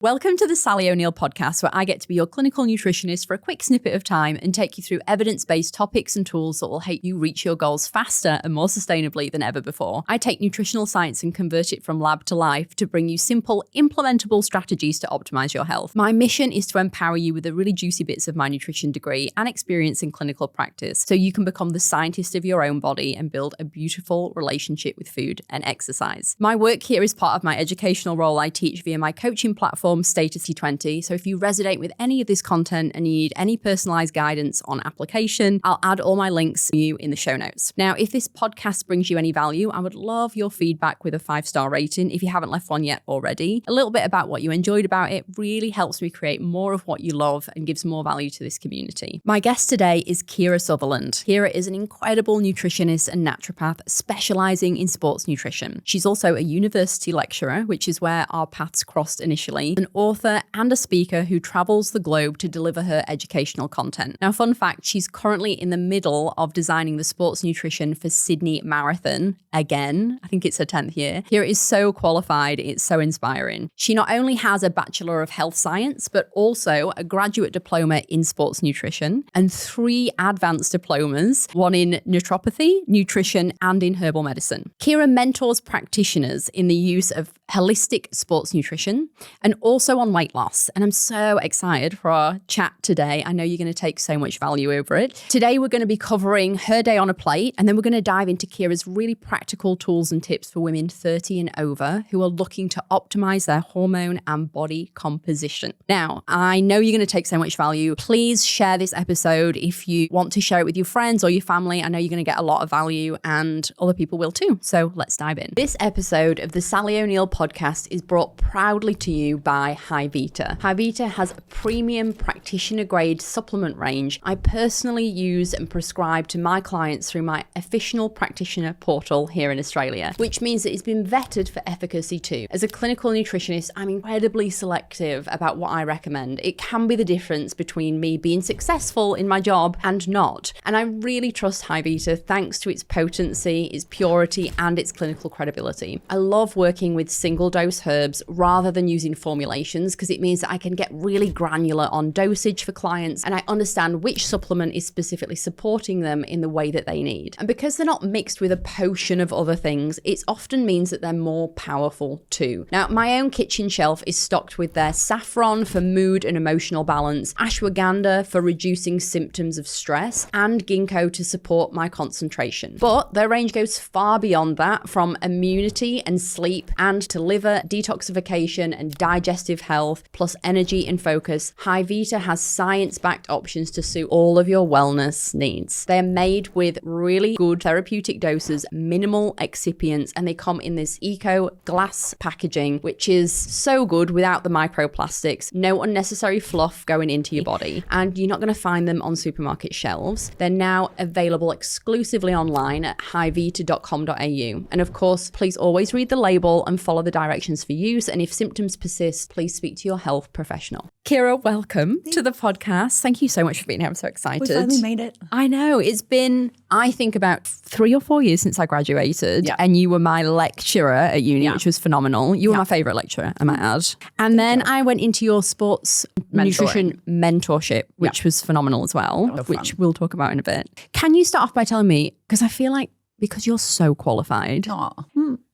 Welcome to the Sally O'Neill podcast, where I get to be your clinical nutritionist for a quick snippet of time and take you through evidence-based topics and tools that will help you reach your goals faster and more sustainably than ever before. I take nutritional science and convert it from lab to life to bring you simple, implementable strategies to optimize your health. My mission is to empower you with the really juicy bits of my nutrition degree and experience in clinical practice so you can become the scientist of your own body and build a beautiful relationship with food and exercise. My work here is part of my educational role I teach via my coaching platform, Status T20. So if you resonate with any of this content and need any personalized guidance on application, I'll add all my links to you in the show notes. Now, if this podcast brings you any value, I would love your feedback with a 5-star rating if you haven't left one yet already. A little bit about what you enjoyed about it really helps me create more of what you love and gives more value to this community. My guest today is Kira Sutherland. Kira is an incredible nutritionist and naturopath specializing in sports nutrition. She's also a university lecturer, which is where our paths crossed initially, an author and a speaker who travels the globe to deliver her educational content. Now, fun fact, she's currently in the middle of designing the sports nutrition for Sydney Marathon again. I think it's her 10th year. Kira is so qualified. It's so inspiring. She not only has a Bachelor of Health Science, but also a graduate diploma in sports nutrition and 3 advanced diplomas, one in naturopathy, nutrition, and in herbal medicine. Kira mentors practitioners in the use of holistic sports nutrition and also on weight loss. And I'm so excited for our chat today. I know you're going to take so much value over it. Today, we're going to be covering her day on a plate, and then we're going to dive into Kira's really practical tools and tips for women 30 and over who are looking to optimize their hormone and body composition. Now, I know you're going to take so much value. Please share this episode if you want to share it with your friends or your family. I know you're going to get a lot of value and other people will too. So let's dive in. This episode of the Sally O'Neill podcast is brought proudly to you by Hyvita. Hyvita has a premium practitioner-grade supplement range I personally use and prescribe to my clients through my official practitioner portal here in Australia, which means that it's been vetted for efficacy too. As a clinical nutritionist, I'm incredibly selective about what I recommend. It can be the difference between me being successful in my job and not. And I really trust Hyvita thanks to its potency, its purity, and its clinical credibility. I love working with single-dose herbs rather than using formulations because it means that I can get really granular on dosage for clients and I understand which supplement is specifically supporting them in the way that they need. And because they're not mixed with a potion of other things, it often means that they're more powerful too. Now, my own kitchen shelf is stocked with their saffron for mood and emotional balance, ashwagandha for reducing symptoms of stress, and ginkgo to support my concentration. But their range goes far beyond that, from immunity and sleep and to liver detoxification and digestive health, plus energy and focus. Hyvita has science-backed options to suit all of your wellness needs. They're made with really good therapeutic doses, minimal excipients, and they come in this eco glass packaging, which is so good without the microplastics, no unnecessary fluff going into your body. And you're not going to find them on supermarket shelves. They're now available exclusively online at hyvita.com.au. And of course, please always read the label and follow the directions for use. And if symptoms persist, please speak to your health professional. Kira, welcome to the podcast. Thank you so much for being here. I'm so excited. We finally made it. I know. It's been, I think, about 3 or 4 years since I graduated. Yeah. And you were my lecturer at uni, which was phenomenal. You were my favorite lecturer, I might add. And then I went into your sports nutrition mentorship, which was phenomenal as well, which we'll talk about in a bit. Can you start off by telling me, because I feel like because you're so qualified,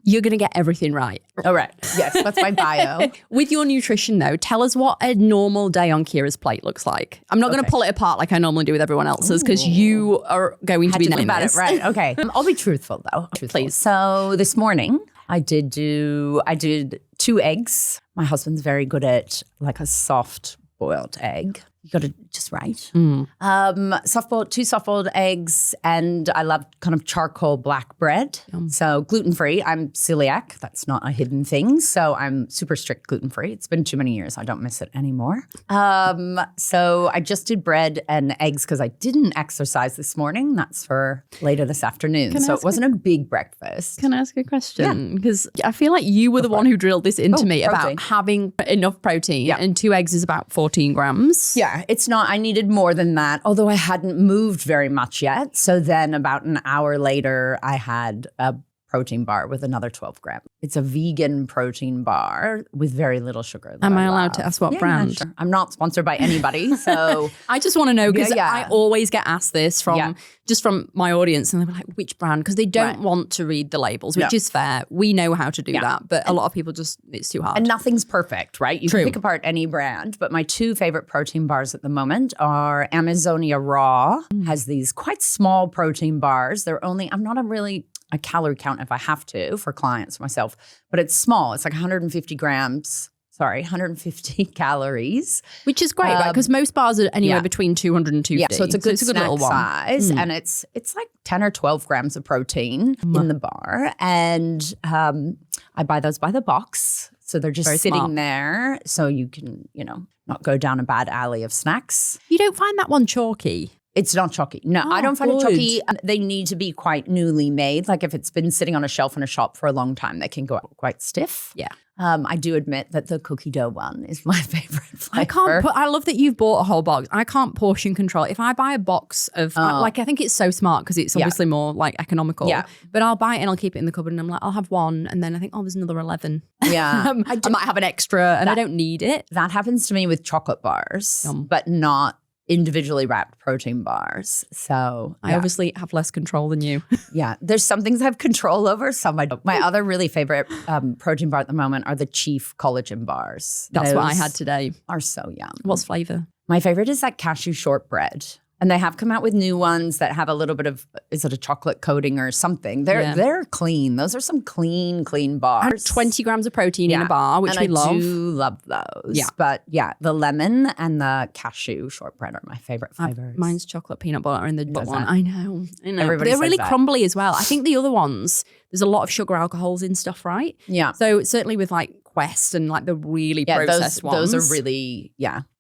you're going to get everything right. All right. Yes, that's my bio. With your nutrition, though, tell us what a normal day on Kira's plate looks like. I'm not going to pull it apart like I normally do with everyone else's because you are going to be nailing about this. It, right? Okay. I'll be truthful, though. Please. So this morning, I did 2 eggs. My husband's very good at like a soft boiled egg. You got it just right. 2 soft-boiled eggs, and I love kind of charcoal black bread. So gluten-free. I'm celiac. That's not a hidden thing. So I'm super strict gluten-free. It's been too many years. I don't miss it anymore. So I just did bread and eggs because I didn't exercise this morning. That's for later this afternoon. So it wasn't a big breakfast. Can I ask a question? Because I feel like you were the one who drilled this into me about having enough protein. And 2 eggs is about 14 grams. Yeah. It's not, I needed more than that, although I hadn't moved very much yet. So then about an hour later, I had a protein bar with another 12 grams. It's a vegan protein bar with very little sugar. Am I allowed to ask what brand? Yeah, sure. I'm not sponsored by anybody, so I just want to know because I always get asked this from my audience, and they're like, which brand? Because they don't want to read the labels, which is fair. We know how to do that, but a lot of people it's too hard. And nothing's perfect, right? You can pick apart any brand, but my two favorite protein bars at the moment are Amazonia Raw, has these quite small protein bars. They're only, I'm not a calorie count if I have to for clients, myself, but it's small. It's like 150 calories. Which is great, right? Because most bars are anywhere between 200 and 250. Yeah, so it's a good snack little size. And it's like 10 or 12 grams of protein in the bar. And I buy those by the box. So they're just sitting there so you can, not go down a bad alley of snacks. You don't find that one chalky? It's not chalky. No, I don't find it chalky. They need to be quite newly made. Like if it's been sitting on a shelf in a shop for a long time, they can go quite stiff. Yeah. I do admit that the cookie dough one is my favorite flavor. I love that you've bought a whole box. I can't portion control. If I buy a box of, I think it's so smart because it's obviously more like economical. Yeah. But I'll buy it and I'll keep it in the cupboard and I'm like, I'll have one. And then I think, there's another 11. Yeah. I might have an extra and I don't need it. That happens to me with chocolate bars, but not individually wrapped protein bars. So I obviously have less control than you. Yeah. There's some things I have control over, some I don't. My other really favorite protein bar at the moment are the Chief collagen bars. That's what I had today. Are so yum. What's flavor? My favorite is that cashew shortbread. And they have come out with new ones that have a little bit of, is it a chocolate coating or something? They're clean. Those are some clean bars. And 20 grams of protein in a bar, which we love. I do love those. Yeah. But the lemon and the cashew shortbread are my favorite flavors. Mine's chocolate peanut butter in the one. I know. Everybody They're really that. crumbly as well. I think the other ones, there's a lot of sugar alcohols in stuff, right? Yeah. So certainly with like Quest and like the really processed ones. Those are really,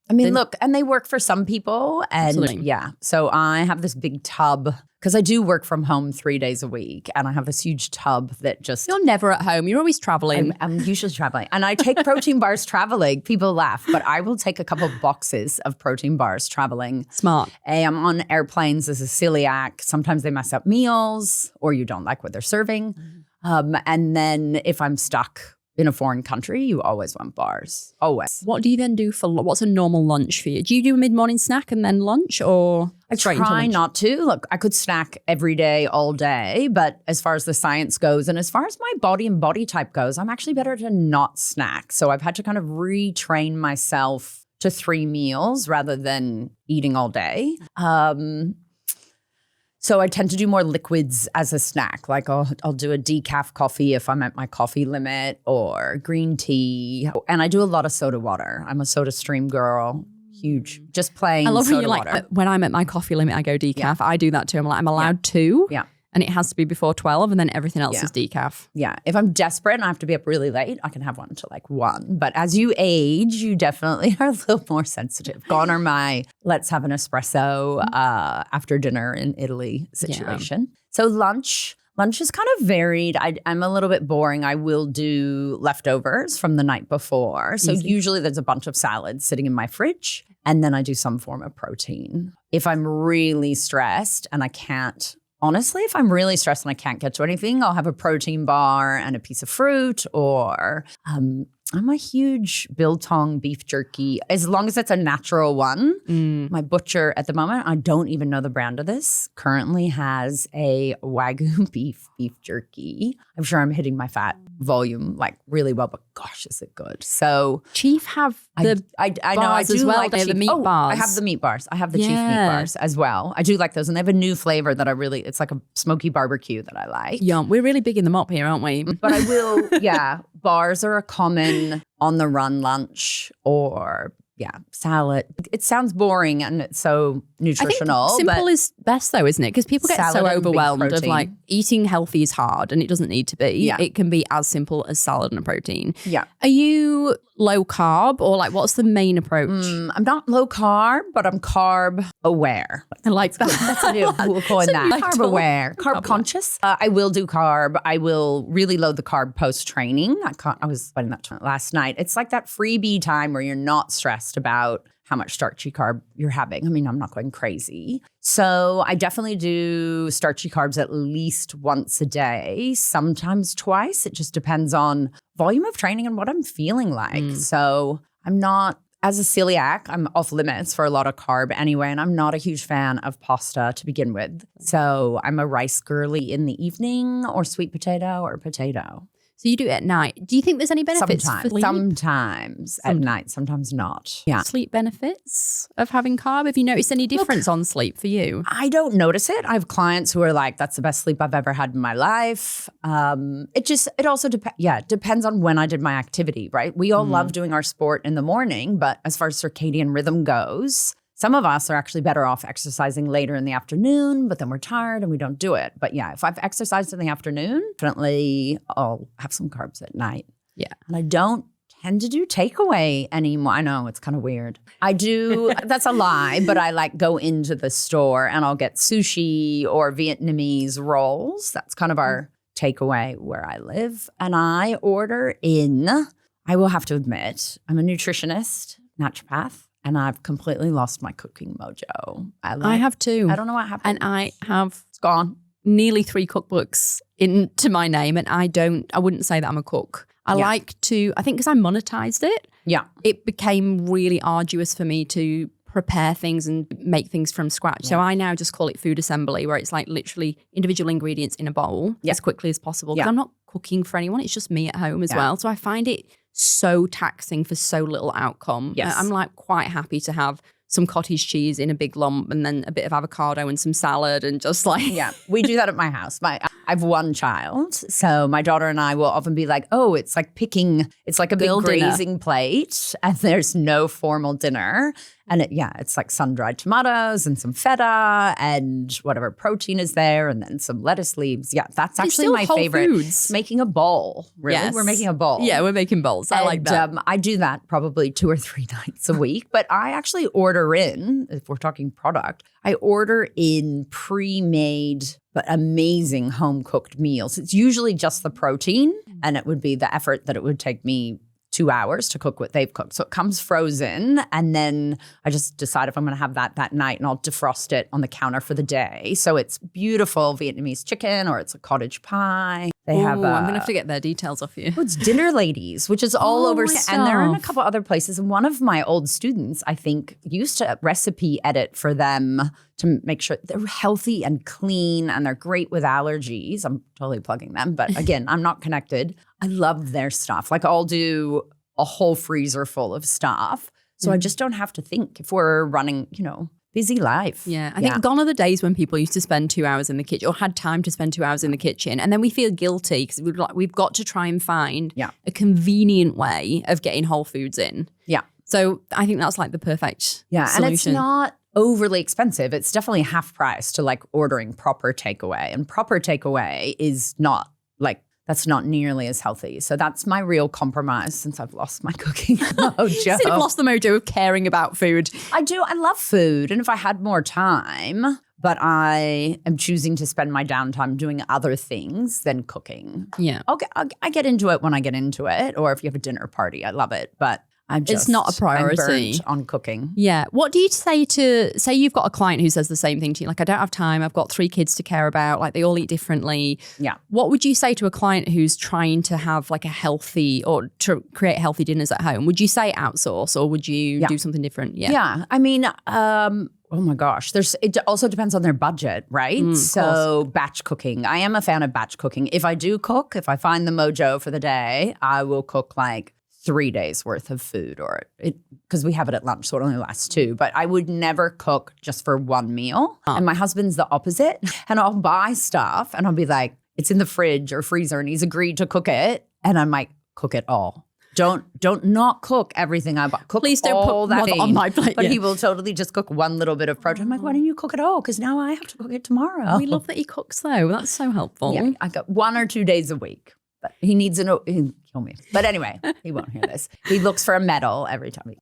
I mean, look, and they work for some people. And so I have this big tub because I do work from home 3 days a week. And I have this huge tub that just. You're never at home. You're always traveling. I'm usually traveling. And I take protein bars traveling. People laugh, but I will take a couple of boxes of protein bars traveling. Smart. I'm on airplanes as a celiac. Sometimes they mess up meals or you don't like what they're serving. And then if I'm stuck in a foreign country, you always want bars. Always. What do you then do what's a normal lunch for you? Do you do a mid-morning snack and then lunch or I try not to. Look, I could snack every day, all day, but as far as the science goes and as far as my body and body type goes, I'm actually better to not snack. So I've had to kind of retrain myself to 3 meals rather than eating all day. So I tend to do more liquids as a snack. Like I'll do a decaf coffee if I'm at my coffee limit or green tea. And I do a lot of soda water. I'm a Soda Stream girl. Huge. Just plain soda water. I love when you're when I'm at my coffee limit, I go decaf. Yeah. I do that too. I'm allowed 2. Yeah. And it has to be before 12 and then everything else is decaf. Yeah. If I'm desperate and I have to be up really late, I can have one to like 1. But as you age, you definitely are a little more sensitive. Gone are my let's have an espresso after dinner in Italy situation. Yeah. So lunch is kind of varied. I'm a little bit boring. I will do leftovers from the night before. So usually there's a bunch of salads sitting in my fridge. And then I do some form of protein. If I'm really stressed and I can't, honestly, if I'm really stressed and I can't get to anything, I'll have a protein bar and a piece of fruit or I'm a huge biltong beef jerky, as long as it's a natural one. My butcher at the moment, I don't even know the brand of this, currently has a Wagyu beef jerky. I'm sure I'm hitting my fat volume like really well, but gosh, is it good. So Chief have the I know I do as well. Like they have the meat bars. I have the meat bars. I have the Chief meat bars as well. I do like those, and they have a new flavor that it's like a smoky barbecue that I like. Yum. We're really bigging them up here, aren't we? But I will, bars are a common on the run lunch or salad. It sounds boring and it's so nutritional. I think simple is best though, isn't it? Because people get so overwhelmed of like eating healthy is hard and it doesn't need to be. Yeah. It can be as simple as salad and a protein. Yeah. Are you low carb or like what's the main approach? I'm not low carb, but I'm carb aware. I like that. That's a new, we'll call it that. Carb aware, carb conscious. I will do carb. I will really load the carb post training. I was spending that time last night. It's like that freebie time where you're not stressed about how much starchy carb you're having. I mean, I'm not going crazy. So I definitely do starchy carbs at least once a day, sometimes twice. It just depends on volume of training and what I'm feeling like. So I'm not, as a celiac, I'm off limits for a lot of carb anyway, and I'm not a huge fan of pasta to begin with. So I'm a rice girly in the evening, or sweet potato or potato. So you do it at night. Do you think there's any benefits for sleep? Sometimes at night, sometimes not. Yeah. Sleep benefits of having carb? Have you noticed any difference on sleep for you? I don't notice it. I have clients who are like, that's the best sleep I've ever had in my life. It also depends on when I did my activity, right? We all love doing our sport in the morning, but as far as circadian rhythm goes, some of us are actually better off exercising later in the afternoon, but then we're tired and we don't do it. But yeah, if I've exercised in the afternoon, definitely I'll have some carbs at night. Yeah. And I don't tend to do takeaway anymore. I know it's kind of weird. I do, that's a lie, but I like go into the store and I'll get sushi or Vietnamese rolls. That's kind of our takeaway where I live. And I order in, I will have to admit, I'm a nutritionist, naturopath. And I've completely lost my cooking mojo. I have too. I don't know what happened. And I have it's gone. Nearly 3 cookbooks into my name, and I wouldn't say that I'm a cook. I think because I monetized it, it became really arduous for me to prepare things and make things from scratch. So I now just call it food assembly, where it's like literally individual ingredients in a bowl as quickly as possible. Because I'm not cooking for anyone. It's just me at home as well. So I find it so taxing for so little outcome. Yes. I'm like quite happy to have some cottage cheese in a big lump and then a bit of avocado and some salad and just like. Yeah, we do that at my house. I have one child. So my daughter and I will often be like, oh, it's like a big grazing plate and there's no formal dinner. And it's like sun-dried tomatoes and some feta and whatever protein is there and then some lettuce leaves. Yeah, that's actually my favorite. Foods. Making a bowl. Really? Yes. We're making a bowl. Yeah, we're making bowls. I like that. I do that probably 2 or 3 nights a week. But I actually order in, if we're talking product, I order in pre-made but amazing home-cooked meals. It's usually just the protein and it would be the effort that it would take me 2 hours to cook what they've cooked. So it comes frozen and then I just decide if I'm going to have that night and I'll defrost it on the counter for the day. So it's beautiful Vietnamese chicken or it's a cottage pie. They have I'm going to have to get their details off you. It's Dinner Ladies, which is all over. My and they're in a stuff. couple other places. And one of my old students, I think, used to recipe edit for them to make sure they're healthy and clean and they're great with allergies. I'm totally plugging them. But again, I'm not connected. I love their stuff. Like I'll do a whole freezer full of stuff. So I just don't have to think if we're running, busy life. Yeah, I think gone are the days when people used to spend 2 hours in the kitchen or had time to spend 2 hours in the kitchen. And then we feel guilty because we've got to try and find a convenient way of getting whole foods in. Yeah. So I think that's like the perfect solution. And it's not overly expensive. It's definitely half price to like ordering proper takeaway. And proper takeaway is not like, that's not nearly as healthy. So that's my real compromise since I've lost my cooking mojo. Since you've lost the mojo of caring about food. I do. I love food. And if I had more time, but I am choosing to spend my downtime doing other things than cooking. Yeah. Okay, I get into it when I get into it. Or if you have a dinner party, I love it. But it's not a priority. I'm burnt on cooking. Yeah. What do you say you've got a client who says the same thing to you? Like, I don't have time. I've got 3 kids to care about. Like, they all eat differently. Yeah. What would you say to a client who's trying to have like a healthy or to create healthy dinners at home? Would you say outsource or would you do something different? Yeah. Yeah. I mean, oh my gosh. It also depends on their budget, right? So batch cooking. I am a fan of batch cooking. If I do cook, if I find the mojo for the day, I will cook like 3 days worth of food because we have it at lunch, so it only lasts 2. But I would never cook just for one meal. And my husband's the opposite. And I'll buy stuff and I'll be like, it's in the fridge or freezer and he's agreed to cook it. And I might cook it all. Don't not cook everything I bought. Cook Please don't all put that on my plate. But he will totally just cook one little bit of protein. I'm like, why don't you cook it all? Because now I have to cook it tomorrow. We love that he cooks though. That's so helpful. Yeah, I got 1 or 2 days a week. But he needs kill me. But anyway, he won't hear this. He looks for a medal every time.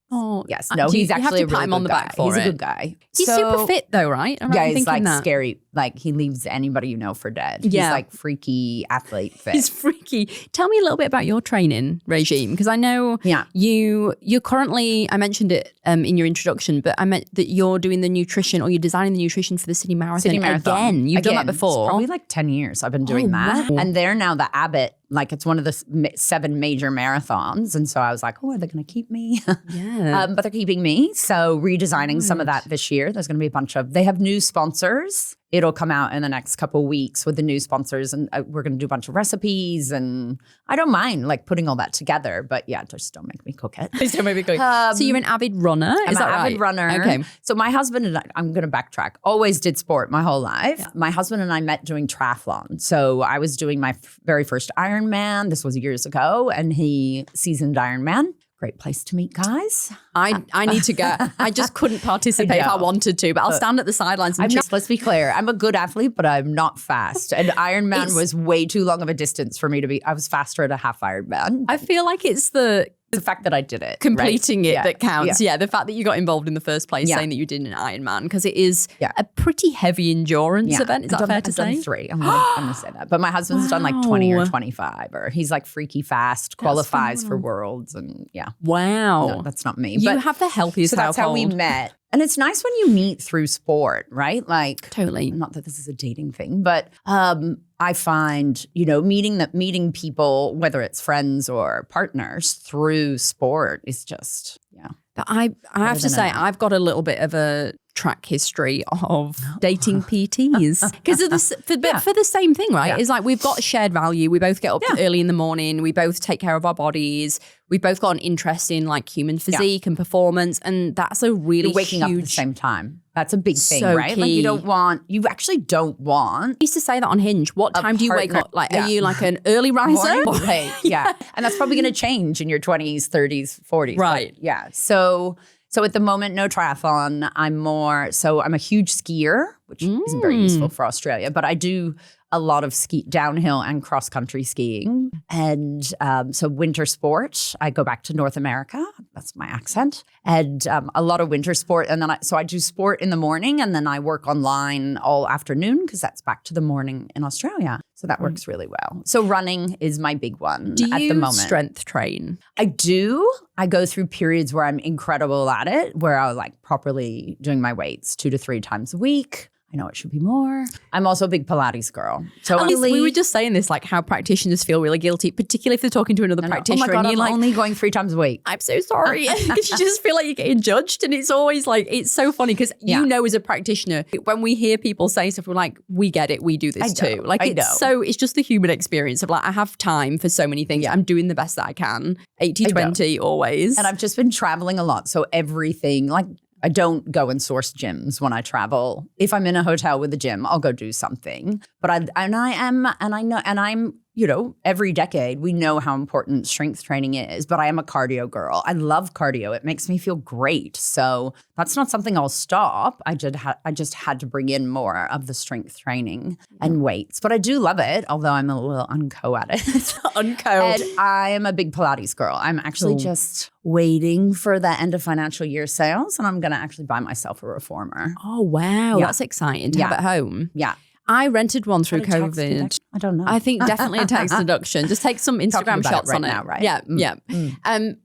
Yes. No, he's actually you have to pat him on the back for He's it. a good guy. He's super fit though, right? He's like scary. Like he leaves anybody you know for dead. Yeah. He's like freaky athlete fit. He's freaky. Tell me a little bit about your training regime, because I know you're currently, I mentioned it in your introduction, but I meant that you're doing the nutrition, or you're designing the nutrition for the Sydney Marathon. Again. You've done that before. It's probably like 10 years I've been doing that. Wow. And they're now the Abbott, like it's one of the 7 major marathons. And so I was like, are they going to keep me? Yeah. But they're keeping me. So redesigning some of that this year. There's going to be a bunch of, they have new sponsors. It'll come out in the next couple of weeks with the new sponsors, and we're going to do a bunch of recipes, and I don't mind like putting all that together, but yeah, just don't make me cook it. Please don't make me cook it. So you're an avid runner? I'm an avid runner. Okay. So my husband and I'm going to backtrack, always did sport my whole life. Yeah. My husband and I met doing triathlon. So I was doing my very first Ironman. This was years ago, and he seasoned Ironman. Great place to meet guys. I need to go. I just couldn't participate if I wanted to, but I'll stand at the sidelines. And let's be clear. I'm a good athlete, but I'm not fast. And Ironman was way too long of a distance for me to be. I was faster at a half Ironman. I feel like it's the fact that I did it. Completing it that counts. Yeah. The fact that you got involved in the first place, saying that you did an Ironman, because it is a pretty heavy endurance event. Is that fair to say? I've done 3. I'm going to say that. But my husband's done like 20 or 25, or he's like freaky fast, qualifies for worlds, and Wow. No, that's not me. You have the healthiest household. That's how we met. And it's nice when you meet through sport, right? Like totally. Not that this is a dating thing, but I find, meeting people, whether it's friends or partners through sport is just, But I have to say, I've got a little bit of a track history of dating PTs because for the same thing, right? It's like we've got a shared value. We both get up early in the morning. We both take care of our bodies. We both got an interest in like human physique and performance, and that's a really waking up at the same time. That's a big thing, right? Key. Like you actually don't want. I used to say that on Hinge. What time do you wake up? Like, are you like an early riser? Right. Yeah. And that's probably going to change in your 20s, 30s, 40s. Right. But yeah. So at the moment, no triathlon. I'm a huge skier, which isn't very useful for Australia, but I do a lot of downhill and cross-country skiing. And so winter sport, I go back to North America. That's my accent. And a lot of winter sport. And then I do sport in the morning, and then I work online all afternoon because that's back to the morning in Australia. So that works really well. So running is my big one at the moment. Do you strength train? I do. I go through periods where I'm incredible at it, where I'm like properly doing my weights 2 to 3 times a week. I know it should be more. I'm also a big Pilates girl. So we were just saying this, like how practitioners feel really guilty, particularly if they're talking to another practitioner. Oh my God, and you're I'm only going 3 times a week. I'm so sorry. Because you just feel like you're getting judged. And it's always like, it's so funny because as a practitioner, when we hear people say stuff, we're like, we get it. We do this too. Like it's just the human experience of like, I have time for so many things. I'm doing the best that I can. 80-20 always. And I've just been traveling a lot. So everything like, I don't go and source gyms when I travel. If I'm in a hotel with a gym, I'll go do something. But I'm, every decade we know how important strength training is, but I am a cardio girl. I love cardio. It makes me feel great. So that's not something I'll stop. I just had to bring in more of the strength training and weights. But I do love it, although I'm a little unco at it. And I am a big Pilates girl. I'm actually just waiting for the end of financial year sales, and I'm going to actually buy myself a reformer. Oh, wow. That's exciting to have at home. Yeah. I rented one through COVID. I don't know. I think definitely a tax deduction. Just take some Instagram shots on it. Now, right? Yeah,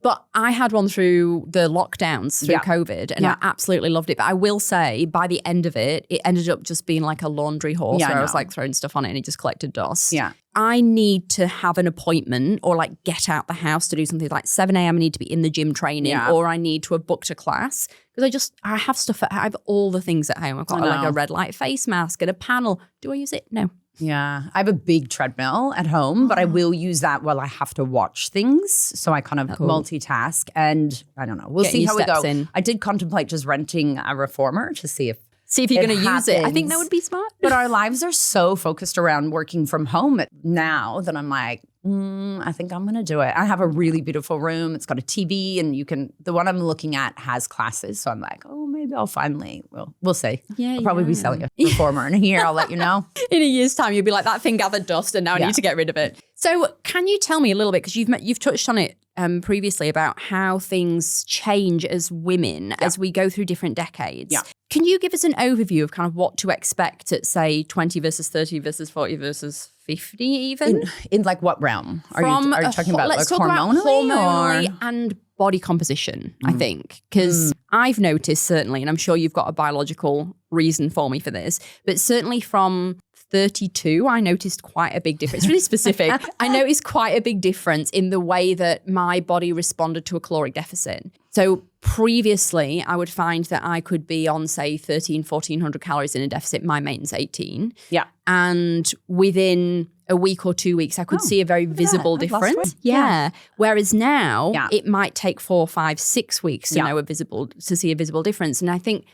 but I had one through the lockdowns through COVID, and I absolutely loved it. But I will say, by the end of it, it ended up just being like a laundry horse where I was like throwing stuff on it and it just collected dust. Yeah. I need to have an appointment or like get out the house to do something like 7 a.m. I need to be in the gym training or I need to have booked a class because I have stuff. I have all the things at home. I've got like a red light face mask and a panel. Do I use it? No. Yeah. I have a big treadmill at home, but I will use that while I have to watch things. So I kind of multitask and I don't know. We'll see how we go. I did contemplate just renting a reformer to see if you're going to use it. I think that would be smart. But our lives are so focused around working from home now that I'm like, I think I'm going to do it. I have a really beautiful room. It's got a TV and the one I'm looking at has classes. So I'm like, maybe maybe I'll finally, we'll see. Yeah, I'll probably be selling a reformer in a year. I'll let you know. In a year's time, you'll be like, that thing gathered dust and now I need to get rid of it. So can you tell me a little bit, because you've touched on it previously, about how things change as women as we go through different decades. Yeah. Can you give us an overview of kind of what to expect at, say, 20 versus 30 versus 40 versus 50 even? In like what realm? Are you talking about like hormonally and body composition, I think? Because I've noticed certainly, and I'm sure you've got a biological reason for me for this, but certainly from 32, I noticed quite a big difference. Really specific. I noticed quite a big difference in the way that my body responded to a caloric deficit. So previously, I would find that I could be on, say, 1,400 calories in a deficit. My maintenance 18. Yeah. And within a week or 2 weeks, I could see a very visible difference. Yeah. Whereas now, it might take 4, 5, 6 weeks to see a visible difference. And I think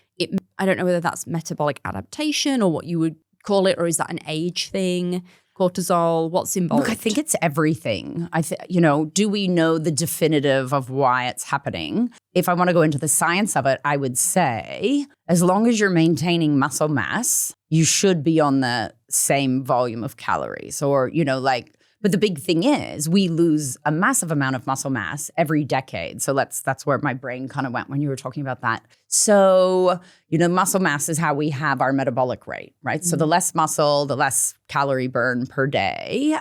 I don't know whether that's metabolic adaptation or what you would call it, or is that an age thing? Cortisol, what's involved? Look, I think it's everything. Do we know the definitive of why it's happening? If I want to go into the science of it, I would say as long as you're maintaining muscle mass, you should be on the same volume of calories but the big thing is we lose a massive amount of muscle mass every decade. So that's where my brain kind of went when you were talking about that. So, muscle mass is how we have our metabolic rate, right? So the less muscle, the less calorie burn per day.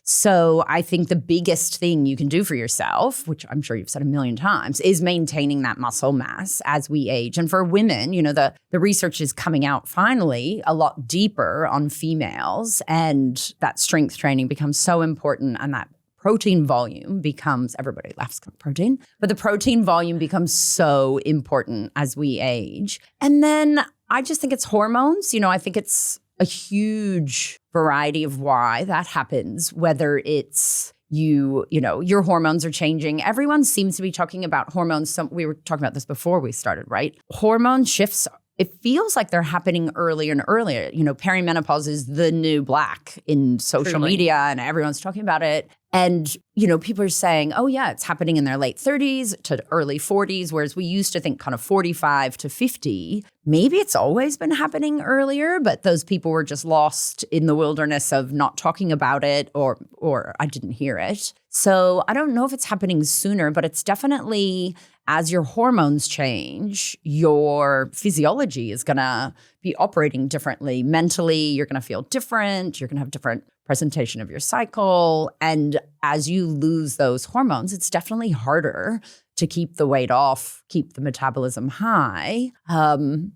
So I think the biggest thing you can do for yourself, which I'm sure you've said a million times, is maintaining that muscle mass as we age. And for women, the research is coming out finally a lot deeper on females, and that strength training becomes so important, and that protein volume becomes, everybody laughs at protein, but the protein volume becomes so important as we age. And then I just think it's hormones. I think it's a huge variety of why that happens, whether it's your hormones are changing. Everyone seems to be talking about hormones. We were talking about this before we started, right? Hormone shifts, it feels like they're happening earlier and earlier. Perimenopause is the new black in social media, and everyone's talking about it. And, people are saying, oh, yeah, it's happening in their late 30s to early 40s, whereas we used to think kind of 45 to 50. Maybe it's always been happening earlier, but those people were just lost in the wilderness of not talking about it, or I didn't hear it. So I don't know if it's happening sooner, but it's definitely, as your hormones change, your physiology is going to be operating differently. Mentally, you're going to feel different. You're going to have different presentation of your cycle. And as you lose those hormones, it's definitely harder to keep the weight off, keep the metabolism high. Oh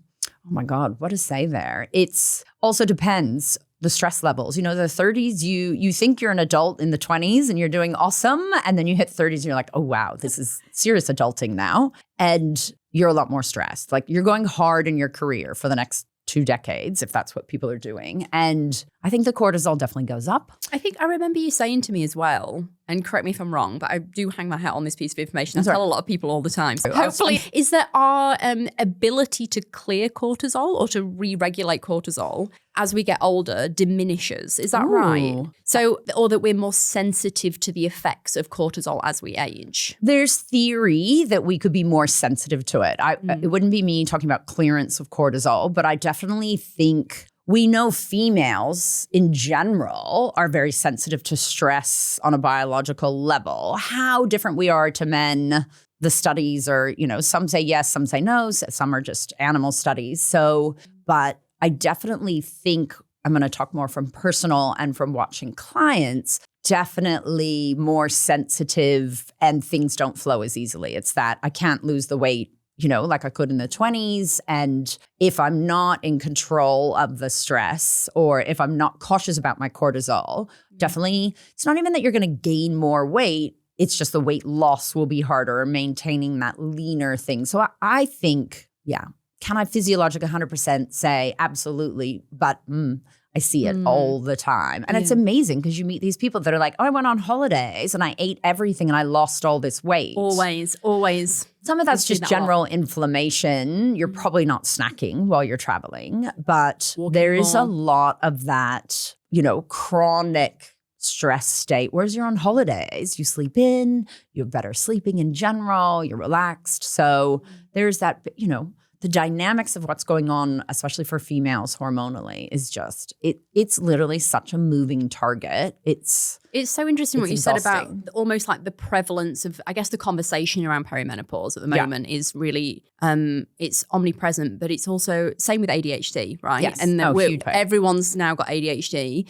my God, what to say there? It's also depends. The stress levels, the 30s, you think you're an adult in the 20s and you're doing awesome. And then you hit 30s and you're like, oh, wow, this is serious adulting now. And you're a lot more stressed. Like you're going hard in your career for the next 2 decades, if that's what people are doing. And I think the cortisol definitely goes up. I think I remember you saying to me as well, and correct me if I'm wrong, but I do hang my hat on this piece of information. I tell a lot of people all the time. So hopefully, is that our ability to clear cortisol or to re-regulate cortisol as we get older diminishes. Is that right? So, or that we're more sensitive to the effects of cortisol as we age? There's theory that we could be more sensitive to it. It wouldn't be me talking about clearance of cortisol, but I definitely think we know females in general are very sensitive to stress on a biological level. How different we are to men, the studies are, some say yes, some say no, some are just animal studies. So, but I definitely think, I'm going to talk more from personal and from watching clients, definitely more sensitive and things don't flow as easily. It's that I can't lose the weight like I could in the 20s. And if I'm not in control of the stress, or if I'm not cautious about my cortisol, definitely, it's not even that you're going to gain more weight. It's just the weight loss will be harder, or maintaining that leaner thing. So I think, can I physiologically 100% say absolutely, but I see it all the time. And it's amazing because you meet these people that are like, oh, I went on holidays and I ate everything and I lost all this weight. Always. Some of that's just general inflammation. You're probably not snacking while you're traveling, but there is a lot of that, chronic stress state. Whereas you're on holidays, you sleep in, you have better sleeping in general, you're relaxed. So there's that, you know, the dynamics of what's going on, especially for females hormonally, is just, it's literally such a moving target. It's so interesting what you exhausting. said about almost like the prevalence of, I guess, the conversation around perimenopause at the moment is really, it's omnipresent, but it's also same with ADHD, right? Yes. And that huge way. everyone's now got ADHD.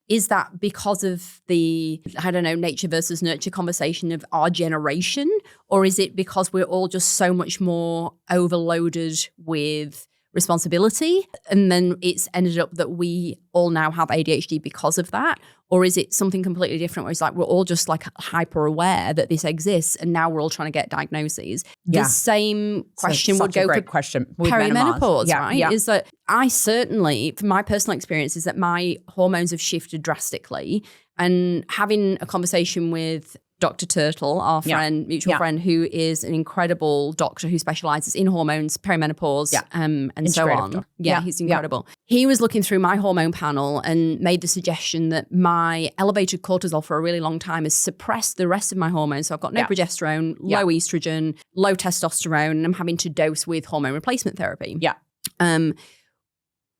Is that because of the, I don't know, nature versus nurture conversation of our generation? Or is it because we're all just so much more overloaded with responsibility? And then it's ended up that we all now have ADHD because of that? Or is it something completely different where it's like we're all just like hyper aware that this exists and now we're all trying to get diagnoses? The same question would go for perimenopause, right? Yeah. Is that I certainly, from my personal experience, is that my hormones have shifted drastically. And having a conversation with Dr. Turtle, our friend, mutual friend, who is an incredible doctor who specializes in hormones, perimenopause, and so on. He's incredible. He was looking through my hormone panel and made the suggestion that my elevated cortisol for a really long time has suppressed the rest of my hormones. So I've got no progesterone, low estrogen, low testosterone, and I'm having to dose with hormone replacement therapy.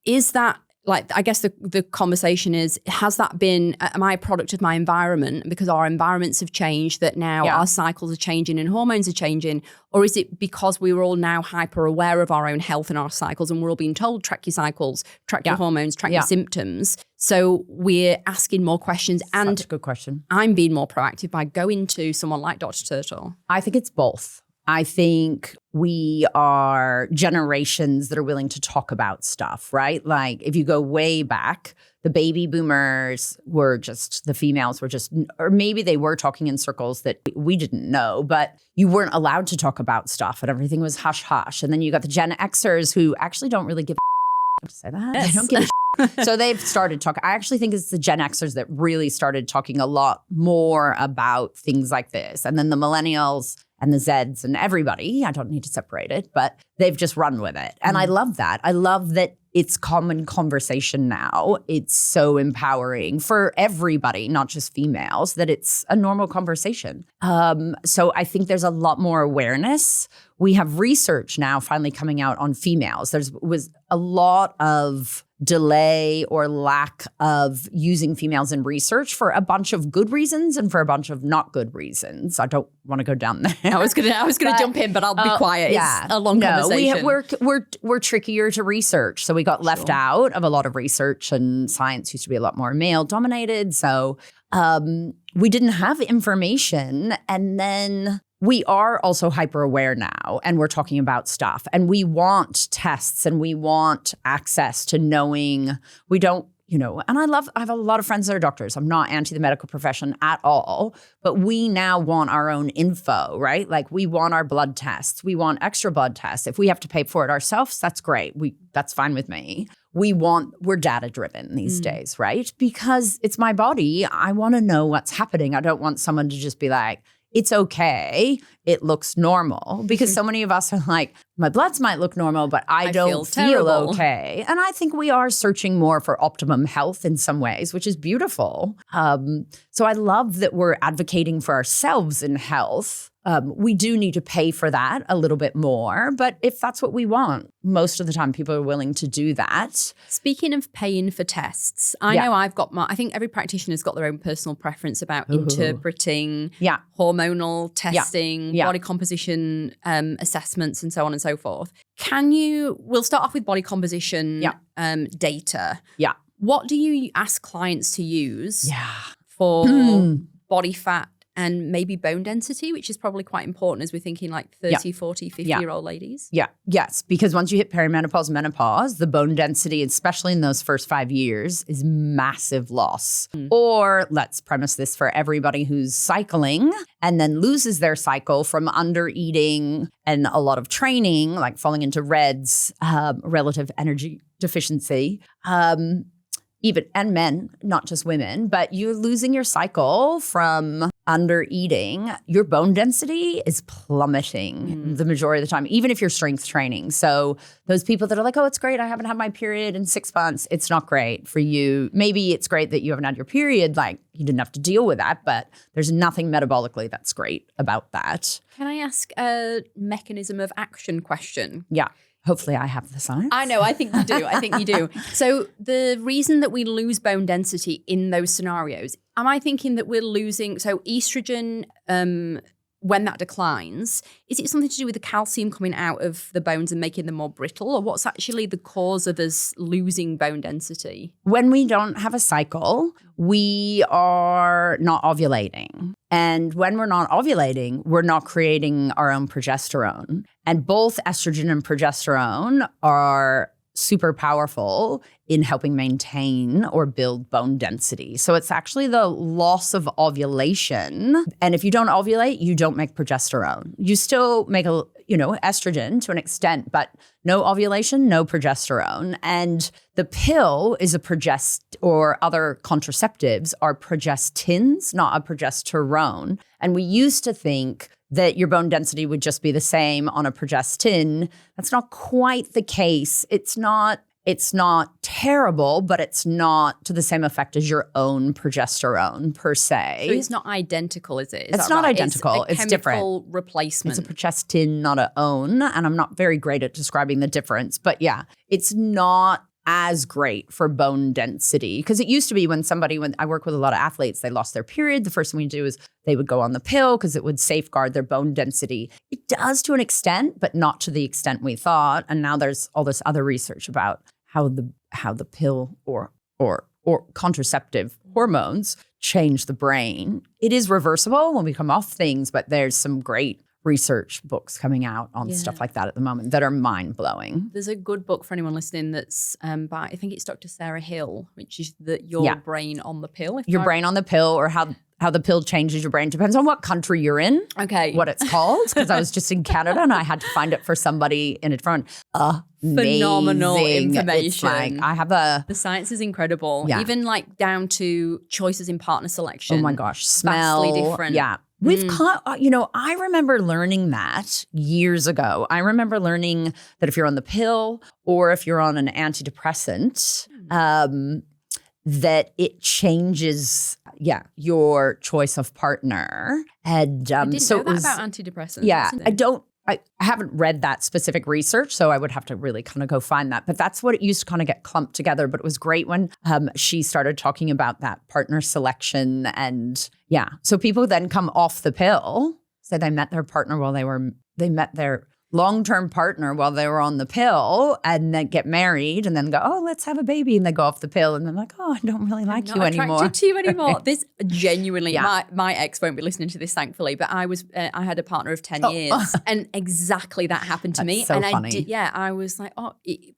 Is that, like, I guess the conversation is, has that been, am I a product of my environment because our environments have changed, that now our cycles are changing and hormones are changing? Or is it because we were all now hyper aware of our own health and our cycles and we're all being told, track your cycles, track your hormones, track your symptoms? So we're asking more questions. And such a good question. I'm being more proactive by going to someone like Dr. Turtle. I think it's both. I think we are generations that are willing to talk about stuff, right? Like if you go way back, the baby boomers were just, the females were just, or maybe they were talking in circles that we didn't know, but you weren't allowed to talk about stuff and everything was hush hush. And then you got the Gen Xers who actually don't really give a say that. Yes. They don't give a So they've started talking. I actually think it's the Gen Xers that really started talking a lot more about things like this. And then the millennials and the Zeds and everybody, I don't need to separate it, but they've just run with it. And I love that. I love that it's common conversation now. It's so empowering for everybody, not just females, that it's a normal conversation. So I think there's a lot more awareness. We have research now finally coming out on females. There was a lot of delay or lack of using females in research for a bunch of good reasons and for a bunch of not good reasons. I don't want to go down there. I was gonna jump in, but I'll be quiet. It's a long conversation. We're trickier to research, so we got left out of a lot of research, and science used to be a lot more male dominated. So we didn't have information, and then we are also hyper aware now, and we're talking about stuff, and we want tests and we want access to knowing. We don't, and I have a lot of friends that are doctors. I'm not anti the medical profession at all, but we now want our own info, right? Like we want our blood tests. We want extra blood tests. If we have to pay for it ourselves, that's great. That's fine with me. We're data driven these days, right? Because it's my body. I want to know what's happening. I don't want someone to just be like, it's okay, it looks normal. Because so many of us are like, my bloods might look normal, but I don't feel okay. And I think we are searching more for optimum health in some ways, which is beautiful. So I love that we're advocating for ourselves in health. We do need to pay for that a little bit more, but if that's what we want, most of the time people are willing to do that. Speaking of paying for tests, I know I think every practitioner's got their own personal preference about interpreting hormonal testing, body composition assessments, and so on and so forth. We'll start off with body composition data. Yeah. What do you ask clients to use for body fat and maybe bone density, which is probably quite important as we're thinking like 30, 40, 50-year-old ladies? Yes, because once you hit perimenopause, menopause, the bone density, especially in those first 5 years, is massive loss. Or let's premise this for everybody who's cycling and then loses their cycle from under eating and a lot of training, like falling into REDS, relative energy deficiency. And men, not just women, but you're losing your cycle from under eating, your bone density is plummeting the majority of the time, even if you're strength training. So those people that are like, oh, it's great, I haven't had my period in 6 months. It's not great for you. Maybe it's great that you haven't had your period. Like you didn't have to deal with that, but there's nothing metabolically that's great about that. Can I ask a mechanism of action question? Yeah. Hopefully I have the science. I know, I think you do. I think you do. So the reason that we lose bone density in those scenarios, am I thinking that we're losing, so estrogen, when that declines, is it something to do with the calcium coming out of the bones and making them more brittle? Or what's actually the cause of us losing bone density? When we don't have a cycle, we are not ovulating. And when we're not ovulating, we're not creating our own progesterone. And both estrogen and progesterone are super powerful in helping maintain or build bone density. So it's actually the loss of ovulation. And if you don't ovulate, you don't make progesterone. You still make estrogen to an extent, but no ovulation, no progesterone. And the pill is or other contraceptives are progestins, not a progesterone. And we used to think that your bone density would just be the same on a progestin. That's not quite the case. It's not terrible, but it's not to the same effect as your own progesterone per se. So it's not identical, is it? It's not identical. It's different. Chemical replacement. It's a progestin, not an own. And I'm not very great at describing the difference. But yeah, it's not as great for bone density. Because it used to be when I work with a lot of athletes, they lost their period. The first thing we do is they would go on the pill because it would safeguard their bone density. It does to an extent, but not to the extent we thought. And now there's all this other research about how the pill or contraceptive hormones change the brain. It is reversible when we come off things, but there's some great research books coming out on stuff like that at the moment that are mind-blowing. There's a good book for anyone listening that's by, I think it's Dr. Sarah Hill, which is Your Brain on the Pill. Your Brain on the Pill, or how the pill changes your brain. Depends on what country you're in. Okay. What it's called. Because I was just in Canada and I had to find it for somebody in a different phenomenal information. Like, I have the science is incredible. Yeah. Even like down to choices in partner selection. Oh my gosh. Smell. Vastly different. Yeah. I remember learning that years ago. I remember learning that if you're on the pill or if you're on an antidepressant, that it changes, your choice of partner. And I didn't know that about antidepressants. Yeah, I haven't read that specific research, so I would have to really kind of go find that. But that's what it used to kind of get clumped together. But it was great when she started talking about that partner selection. And so people then come off the pill. So they met their partner they met their long-term partner while they were on the pill, and then get married and then go, oh, let's have a baby. And they go off the pill and they're like, oh, I don't really like you anymore. I'm not attracted to you anymore. This genuinely, my ex won't be listening to this, thankfully, but I had a partner of 10 years and exactly that happened to me. So and funny. I was like,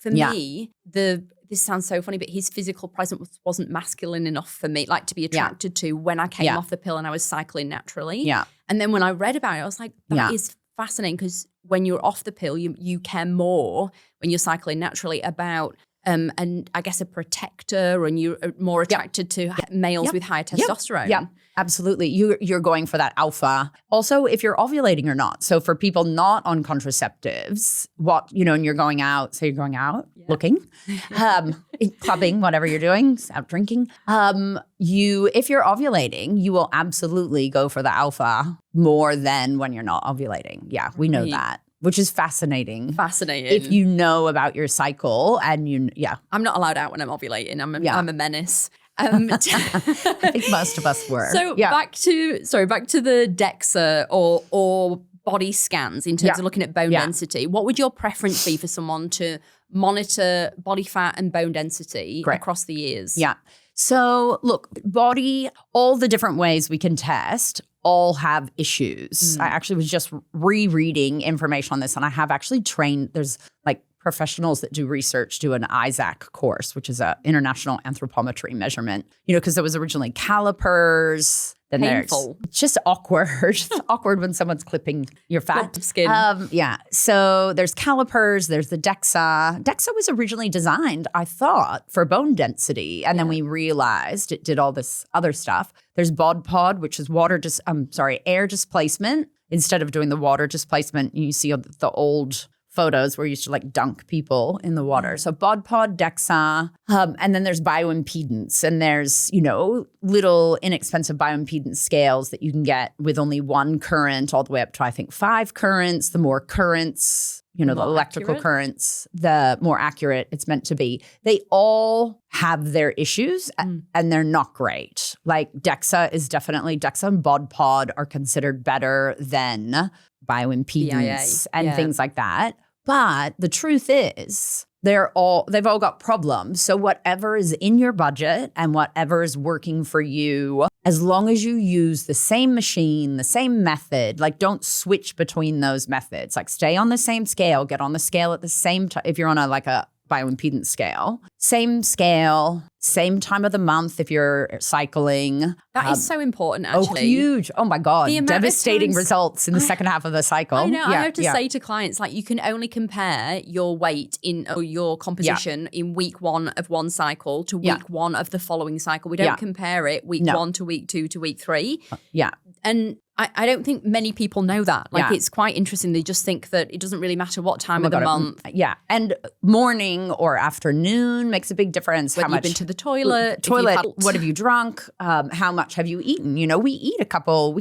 me, this sounds so funny, but his physical presence wasn't masculine enough for me, like to be attracted to when I came off the pill and I was cycling naturally. Yeah. And then when I read about it, I was like, that is fascinating, because when you're off the pill, you care more when you're cycling naturally about and I guess a protector, and you're more attracted to males with higher testosterone. Yeah, absolutely. You're going for that alpha. Also, if you're ovulating or not. So for people not on contraceptives, and you're going out, looking, clubbing, whatever you're doing, out drinking. If you're ovulating, you will absolutely go for the alpha more than when you're not ovulating. Yeah, we know that. Which is fascinating. Fascinating. If you know about your cycle and I'm not allowed out when I'm ovulating. I'm a menace. I think most of us were. So back to the DEXA or body scans in terms of looking at bone density. What would your preference be for someone to monitor body fat and bone density across the years? Yeah. So look, all the different ways we can test all have issues. I actually was just rereading information on this, and I have actually trained, there's like professionals that do research, do an ISAC course, which is an international anthropometry measurement, because there was originally calipers, Then Painful. it's just awkward. It's awkward when someone's clipping your fat. Lump of skin. Yeah. So there's calipers, there's the DEXA. DEXA was originally designed, I thought, for bone density. And then we realized it did all this other stuff. There's BOD-POD, which is air displacement. Instead of doing the water displacement, you see the old photos where you used to like dunk people in the water. So BOD-POD, DEXA, and then there's bioimpedance. And there's, little inexpensive bioimpedance scales that you can get with only one current all the way up to, I think, 5 currents. The more currents, the electrical currents, the more accurate it's meant to be. They all have their issues and they're not great. Like DEXA and BOD-POD are considered better than bioimpedance and things like that. But the truth is, they've all got problems. So whatever is in your budget and whatever is working for you, as long as you use the same machine, the same method, like don't switch between those methods. Like stay on the same scale, get on the scale at the same time. If you're on a bioimpedance scale, same time of the month if you're cycling. That is so important, actually. Oh, huge. Oh, my God. Devastating results in the second half of the cycle. I know. I have to say to clients, like, you can only compare your weight or your composition in week 1 of one cycle to week 1 of the following cycle. We don't compare it week 1 to week 2 to week 3. And I don't think many people know that. Like, it's quite interesting. They just think that it doesn't really matter what time of the month. Yeah. And morning or afternoon makes a big difference. Whether you've been to the toilet. What have you drunk? How much have you eaten? We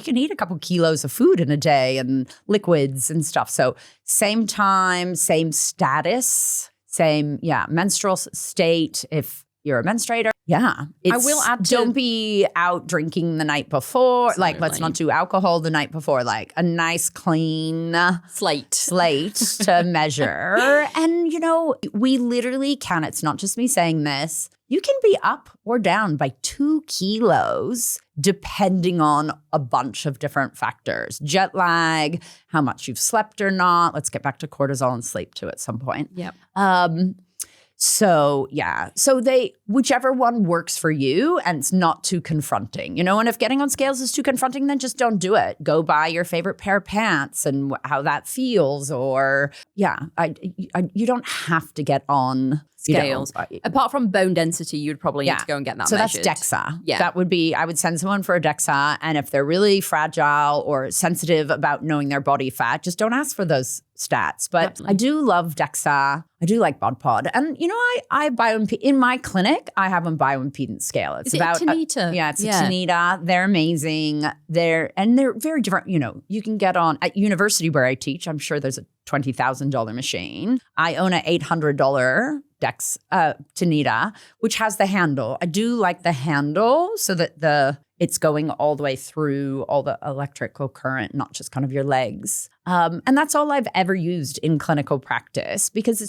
can eat a couple kilos of food in a day and liquids and stuff. So same time, same status, same, menstrual state if you're a menstruator. Yeah. I will add don't be out drinking the night before. Absolutely. Like, let's not do alcohol the night before. Like a nice clean slate to measure. And, we literally can. It's not just me saying this. You can be up or down by 2 kilos depending on a bunch of different factors. Jet lag, how much you've slept or not. Let's get back to cortisol and sleep too at some point. Yep. So whichever one works for you and it's not too confronting, and if getting on scales is too confronting, then just don't do it. Go buy your favorite pair of pants and how that feels, or you don't have to get on scales. Apart from bone density, you'd probably need to go and get that measured. So that's DEXA. Yeah. That would be, I would send someone for a DEXA, and if they're really fragile or sensitive about knowing their body fat, just don't ask for those stats. But Absolutely. I do love DEXA. I do like BOD-POD. And, in my clinic, I have a bioimpedance scale. It's about Tanita? It's a Tanita. They're amazing. They're very different. You can get on at university where I teach. I'm sure there's a $20,000 machine. I own an $800 Tanita, which has the handle. I do like the handle so that it's going all the way through all the electrical current, not just kind of your legs. And that's all I've ever used in clinical practice because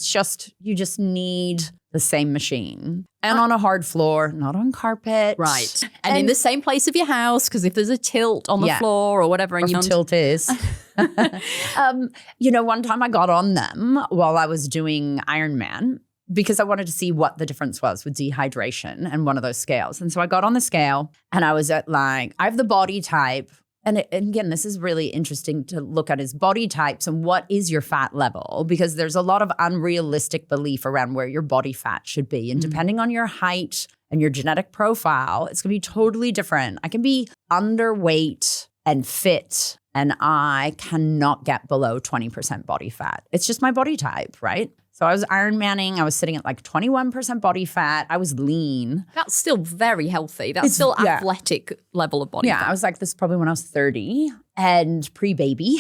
you just need the same machine. And on a hard floor, not on carpet. Right. And in the same place of your house, because if there's a tilt on the floor or whatever. And tilt is. One time I got on them while I was doing Ironman because I wanted to see what the difference was with dehydration and one of those scales. And so I got on the scale and I was at I have the body type. And again, this is really interesting to look at is body types and what is your fat level, because there's a lot of unrealistic belief around where your body fat should be. And depending on your height and your genetic profile, it's going to be totally different. I can be underweight and fit, and I cannot get below 20% body fat. It's just my body type, right? So I was Ironmanning. I was sitting at 21% body fat. I was lean. That's still very healthy. That's still athletic level of body fat. Yeah, I was this is probably when I was 30 and pre-baby.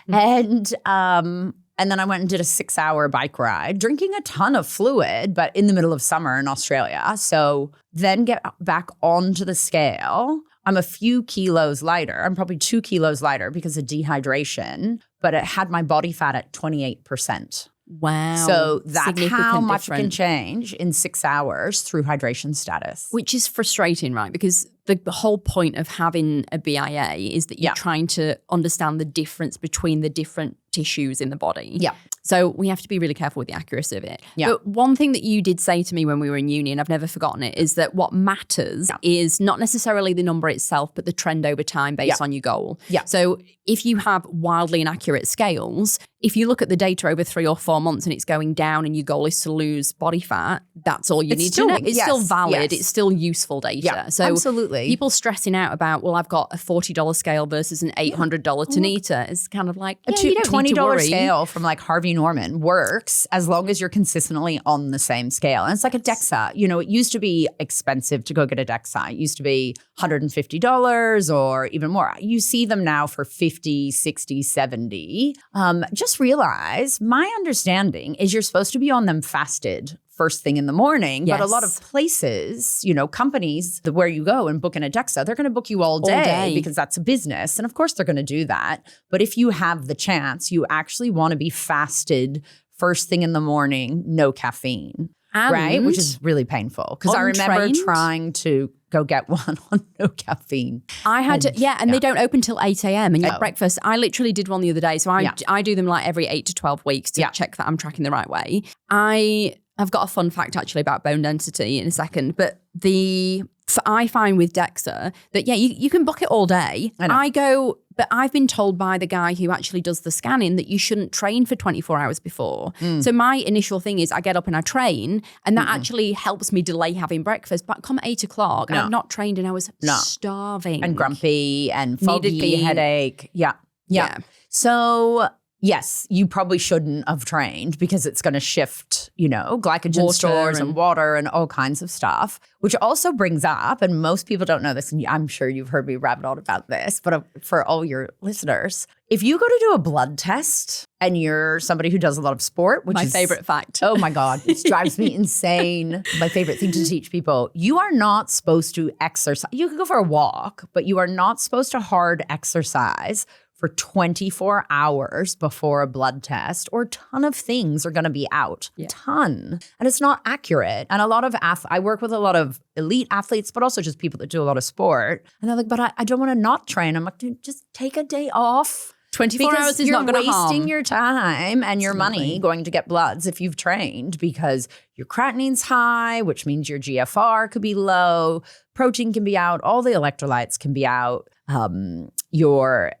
And then I went and did a 6-hour bike ride, drinking a ton of fluid, but in the middle of summer in Australia. So then get back onto the scale. I'm a few kilos lighter. I'm probably 2 kilos lighter because of dehydration, but it had my body fat at 28%. Wow. So that's how much it can change in 6 hours through hydration status. Which is frustrating, right? Because the whole point of having a BIA is that you're trying to understand the difference between the different tissues in the body. Yeah. So we have to be really careful with the accuracy of it. Yeah. But one thing that you did say to me when we were in uni, and I've never forgotten it, is that what matters is not necessarily the number itself, but the trend over time based on your goal. Yeah. So if you have wildly inaccurate scales, if you look at the data over 3 or 4 months and it's going down and your goal is to lose body fat, that's all you need to know. It's still valid. It's still useful data. Yeah, so absolutely. People stressing out about, well, I've got a $40 scale versus an $800 Tanita is kind of like, a you don't need to worry. $20 scale from like Harvey Norman works as long as you're consistently on the same scale. And it's like a DEXA. You know, it used to be expensive to go get a DEXA. It used to be $150 or even more. You see them now for $50, $60, $70. Just realize my understanding is you're supposed to be on them fasted first thing in the morning. Yes. But a lot of places, you know, companies where you go and book in a DEXA, they're going to book you all day because that's a business. And of course they're going to do that. But if you have the chance, you actually want to be fasted first thing in the morning, no caffeine, right? Which is really painful because I remember trying to go get one on no caffeine. I had and they don't open till 8 a.m. and you have breakfast. I literally did one the other day. So I do them like every 8 to 12 weeks to check that I'm tracking the right way. I've got a fun fact actually about bone density in a second, but I find with DEXA that, you can book it all day. But I've been told by the guy who actually does the scanning that you shouldn't train for 24 hours before. So my initial thing is I get up and I train, and that actually helps me delay having breakfast. But come 8 o'clock, I've not trained and I was starving. And grumpy and foggy, headache. Yeah. So yes, you probably shouldn't have trained because it's going to shift, you know, glycogen stores and water and all kinds of stuff, which also brings up, and most people don't know this, and I'm sure you've heard me rabbit on about this, but for all your listeners, if you go to do a blood test and you're somebody who does a lot of sport, which is my favorite fact. Oh my God, it drives me insane. My favorite thing to teach people, you are not supposed to exercise. You can go for a walk, but you are not supposed to hard exercise for 24 hours before a blood test, or a ton of things are going to be out. Ton. And it's not accurate. And a lot of I work with a lot of elite athletes, but also just people that do a lot of sport. And they're like, but I don't want to not train. I'm like, dude, just take a day off. 24 hours is not going to harm. You're wasting your time and your money going to get bloods if you've trained, because your creatinine's high, which means your GFR could be low, protein can be out, all the electrolytes can be out. Your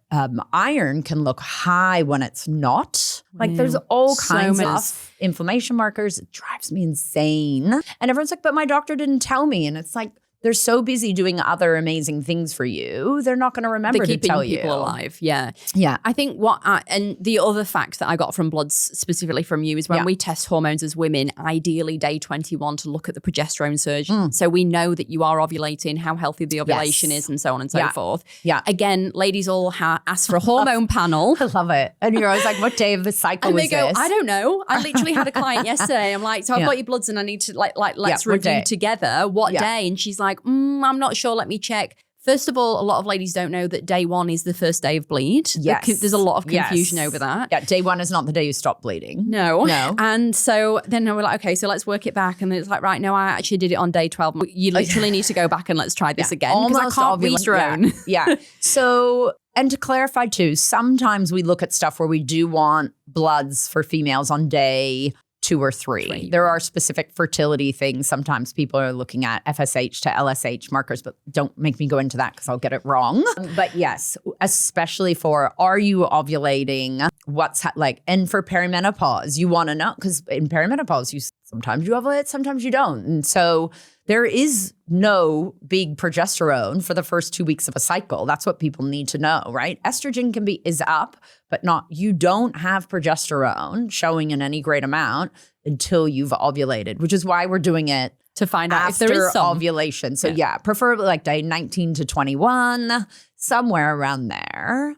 iron can look high when it's not. Like there's all kinds of inflammation markers. It drives me insane. And everyone's like, but my doctor didn't tell me. And it's like, they're so busy doing other amazing things for you, they're not going to remember to tell you. Keeping people alive, yeah. Yeah. I think and the other fact that I got from bloods specifically from you is when we test hormones as women, ideally day 21 to look at the progesterone surge. So we know that you are ovulating, how healthy the ovulation is, and so on and so forth. Yeah. Again, ladies all ask for a hormone panel. I love it. And you're always like, what day of the cycle was this? And they go, I don't know. I literally had a client yesterday. I'm like, so I've got your bloods and I need to let's review together. What day? And she's like, I'm not sure. Let me check. First of all, a lot of ladies don't know that day 1 is the first day of bleed. Yes. There's a lot of confusion over that. Yeah, day 1 is not the day you stop bleeding. No. And so then we're like, okay, so let's work it back. And it's like, right, no, I actually did it on day 12. You literally need to go back and let's try this again. Because I can't read your own. Yeah. So, and to clarify too, sometimes we look at stuff where we do want bloods for females on day 2 or 3. There are specific fertility things. Sometimes people are looking at FSH to LSH markers, but don't make me go into that because I'll get it wrong. But yes, especially for, are you ovulating? And for perimenopause, you want to know, because in perimenopause, sometimes you ovulate, sometimes you don't. And so there is no big progesterone for the first 2 weeks of a cycle. That's what people need to know, right? Estrogen is up, but you don't have progesterone showing in any great amount until you've ovulated, which is why we're doing it to find out if there is some ovulation. So preferably like day 19 to 21, somewhere around there.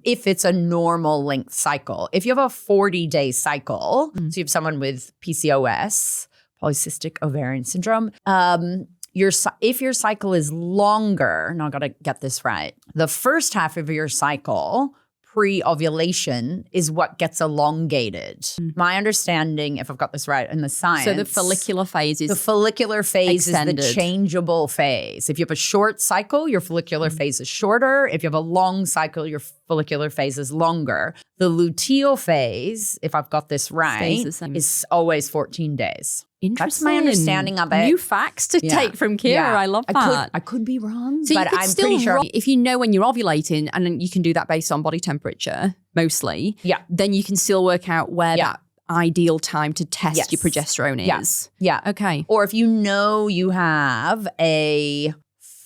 If it's a normal length cycle. If you have a 40-day cycle, so you have someone with PCOS, polycystic ovarian syndrome, if your cycle is longer, now I got to get this right, the first half of your cycle pre-ovulation is what gets elongated. My understanding, if I've got this right in the science. So the follicular phase is extended. Is the changeable phase. If you have a short cycle, your follicular phase is shorter. If you have a long cycle, your follicular phase is longer. The luteal phase, if I've got this right, is always 14 days. Interesting. That's my understanding of it. New facts to take from Kira. I love that. I could be wrong, so but I'm pretty sure. If you know when you're ovulating, and you can do that based on body temperature, mostly, then you can still work out where that ideal time to test your progesterone is. Yeah. Okay. Or if you know you have a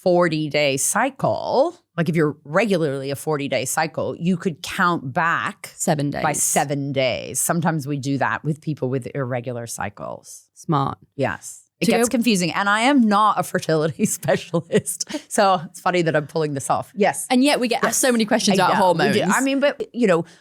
40-day cycle, like if you're regularly a 40-day cycle, you could count back 7 days. By 7 days. Sometimes we do that with people with irregular cycles. Smart. Yes. It gets confusing. And I am not a fertility specialist. So it's funny that I'm pulling this off. Yes. And yet we get asked so many questions about hormones. I mean, but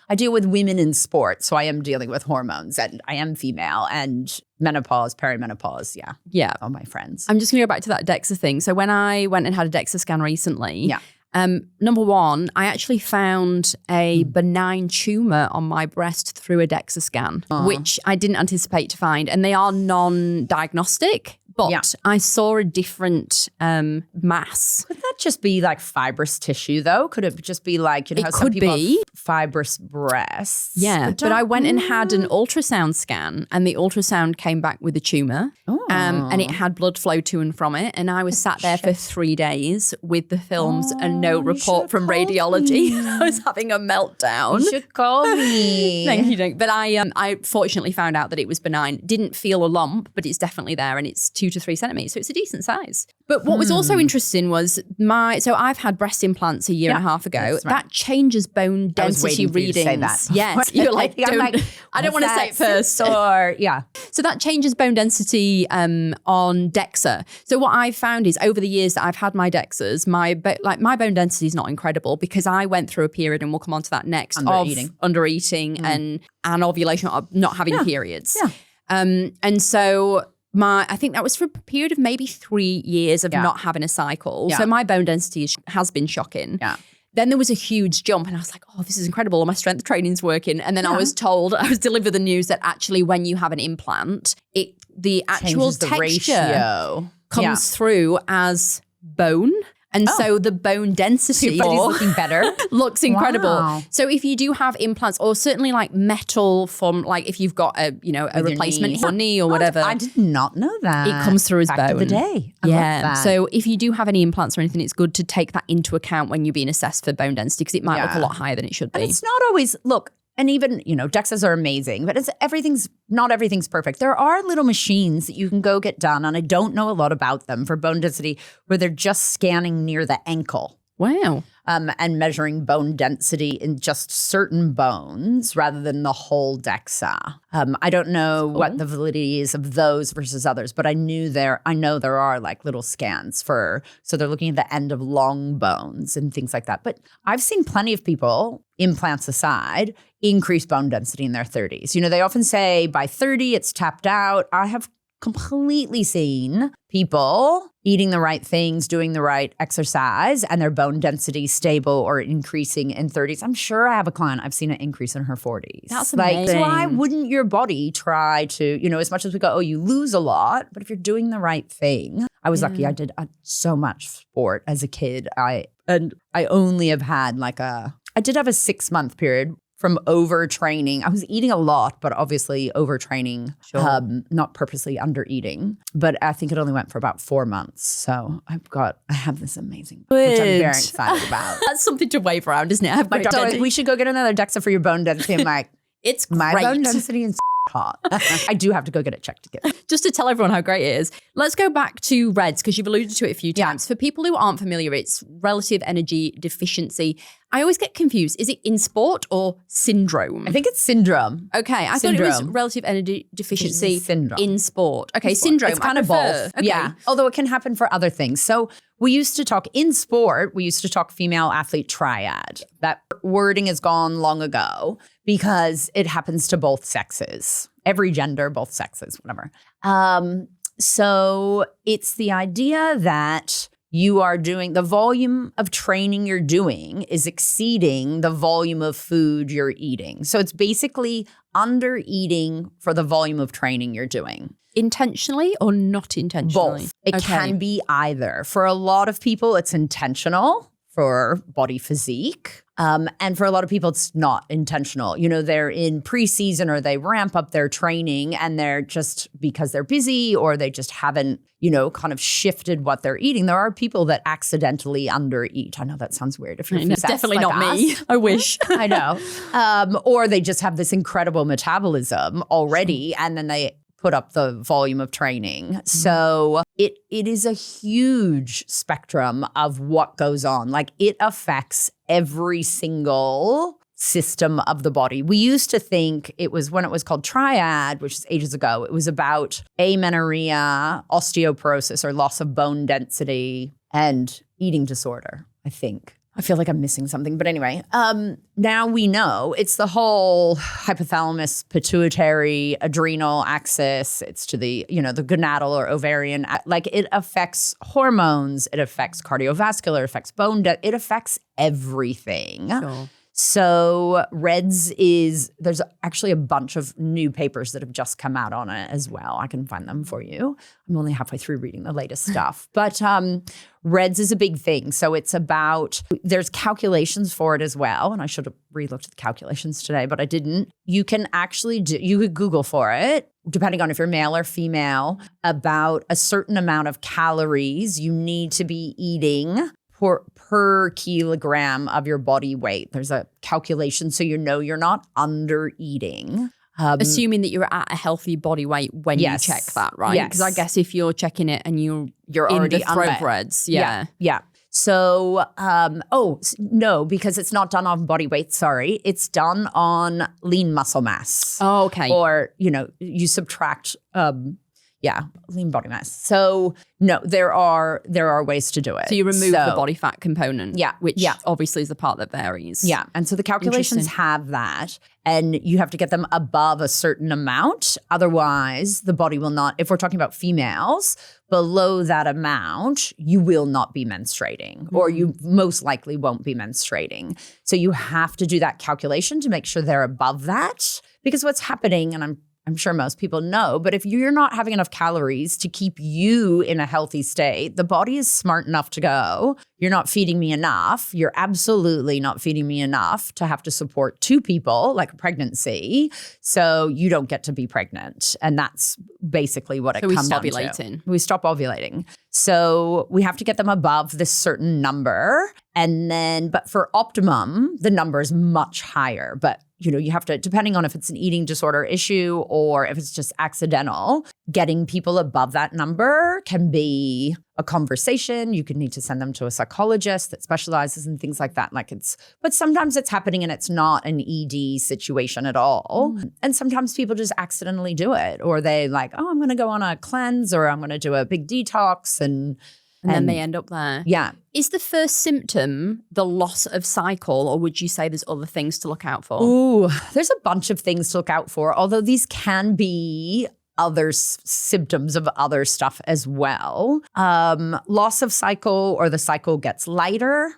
I deal with women in sports. So I am dealing with hormones, and I am female, and menopause, perimenopause. Yeah. All my friends. I'm just going to go back to that DEXA thing. So when I went and had a DEXA scan recently, number one, I actually found a benign tumor on my breast through a DEXA scan, which I didn't anticipate to find. And they are non-diagnostic, but I saw a different mass. Could that just be like fibrous tissue, though? Could it just be like, it how could some people be have fibrous breasts? Yeah, but I went and had an ultrasound scan, and the ultrasound came back with a tumor, and it had blood flow to and from it. And I was sat there for 3 days with the films and no report from radiology. I was having a meltdown. You should call me. Thank you. But I fortunately found out that it was benign. Didn't feel a lump, but it's definitely there, and it's 2 to 3 centimeters, so it's a decent size. But what was also interesting was so I've had breast implants a year and a half ago. Right. That changes bone density readings. You to say that. Yes, you're like, I don't want to say it first. Or So that changes bone density on DEXA. So what I've found is over the years that I've had my DEXAs, my bone density is not incredible because I went through a period, and we'll come on to that next, of undereating and ovulation, not having periods. Yeah. And so I think that was for a period of maybe 3 years of not having a cycle. So my bone density has been shocking. Yeah. Then there was a huge jump, and I was like, oh, this is incredible. My strength training's working. And then I was delivered the news that actually when you have an implant, the actual texture comes through as bone. And so the bone density looking better. looks incredible. Wow. So if you do have implants, or certainly like metal from like if you've got a replacement for knee or whatever. I did not know that. It comes through as Back bone. of the day. I love that. So if you do have any implants or anything, it's good to take that into account when you're being assessed for bone density, because it might look a lot higher than it should be. And it's not always, and even, DEXAs are amazing, but not everything's perfect. There are little machines that you can go get done, and I don't know a lot about them, for bone density, where they're just scanning near the ankle. Wow. And measuring bone density in just certain bones rather than the whole DEXA. I don't know what the validity is of those versus others, but I know there are like little scans so they're looking at the end of long bones and things like that. But I've seen plenty of people, implants aside, increase bone density in their 30s. They often say by 30 it's tapped out. I have completely seen people eating the right things, doing the right exercise, and their bone density stable or increasing in 30s. I'm sure I have a client, I've seen an increase in her 40s. That's amazing. So why wouldn't your body try to, as much as we go, you lose a lot, but if you're doing the right thing. I was lucky. I did so much sport as a kid. I only have had I did have a 6-month period from overtraining. I was eating a lot, but obviously overtraining, not purposely undereating. But I think it only went for about 4 months. So I have this amazing, which I'm very excited about. That's something to wave around, isn't it? My daughter's like, we should go get another DEXA for your bone density. I'm like, it's my great. bone density is hot. I do have to go get it checked again. Just to tell everyone how great it is, let's go back to REDS, because you've alluded to it a few times. For people who aren't familiar, it's relative energy deficiency. I always get confused. Is it in sport or syndrome? I think it's syndrome. Okay, I thought it was relative energy deficiency syndrome. In sport. Okay, syndrome. It's kind of both. Okay. Yeah, although it can happen for other things. So we used to talk female athlete triad. That wording is gone long ago because it happens to both sexes, every gender, both sexes, whatever. So it's the idea that you are doing, the volume of training you're doing is exceeding the volume of food you're eating. So it's basically under eating for the volume of training you're doing. Intentionally or not intentionally? Both. It can be either. For a lot of people, it's intentional for body physique. And for a lot of people, it's not intentional. You know, they're in preseason or they ramp up their training and they're just because they're busy or they just haven't, you know, kind of shifted what they're eating. There are people that accidentally undereat. I know that sounds weird. If you're it's definitely like not me. I wish. I know. Or they just have this incredible metabolism already and then they put up the volume of training. So it is a huge spectrum of what goes on. Like it affects every single system of the body. We used to think it was when it was called triad, which is ages ago, it was about amenorrhea, osteoporosis or loss of bone density and eating disorder, I think. I feel like I'm missing something. But anyway, now we know it's the whole hypothalamus, pituitary, adrenal axis. It's to the, you know, the gonadal or ovarian. Like it affects hormones. It affects cardiovascular. It affects bone. It affects everything. Sure. So there's actually a bunch of new papers that have just come out on it as well. I can find them for you. I'm only halfway through reading the latest stuff. But REDS is a big thing. So it's about, there's calculations for it as well. And I should have re-looked at the calculations today, but I didn't. You can actually you could Google for it, depending on if you're male or female, about a certain amount of calories you need to be eating per kilogram of your body weight. There's a calculation so you know you're not under eating. Assuming that you're at a healthy body weight when you check that, right? Because I guess if you're checking it and you're already in the thoroughbreds, yeah. So, no, because it's not done on body weight, sorry. It's done on lean muscle mass. Oh, okay. Or, you know, you subtract lean body mass. So no, there are ways to do it. So you remove the body fat component, which Yeah. obviously is the part that varies. Yeah. And so the calculations have that. And you have to get them above a certain amount. Otherwise, the body will not, if we're talking about females, below that amount, you will not be menstruating or you most likely won't be menstruating. So you have to do that calculation to make sure they're above that. Because what's happening, and I'm sure most people know, but if you're not having enough calories to keep you in a healthy state, the body is smart enough to go, you're not feeding me enough. You're absolutely not feeding me enough to have to support two people, like a pregnancy. So you don't get to be pregnant. And that's basically what it comes down to. We stop ovulating. So we have to get them above this certain number. And then, but for optimum, the number is much higher. But you know, you have to, depending on if it's an eating disorder issue or if it's just accidental, getting people above that number can be a conversation. You could need to send them to a psychologist that specializes in things like that. But sometimes it's happening and it's not an ED situation at all. And sometimes people just accidentally do it, or they like, oh, I'm going to go on a cleanse or I'm going to do a big detox and then they end up there. Yeah. Is the first symptom the loss of cycle, or would you say there's other things to look out for? Ooh, there's a bunch of things to look out for, although these can be other symptoms of other stuff as well. Loss of cycle, or the cycle gets lighter.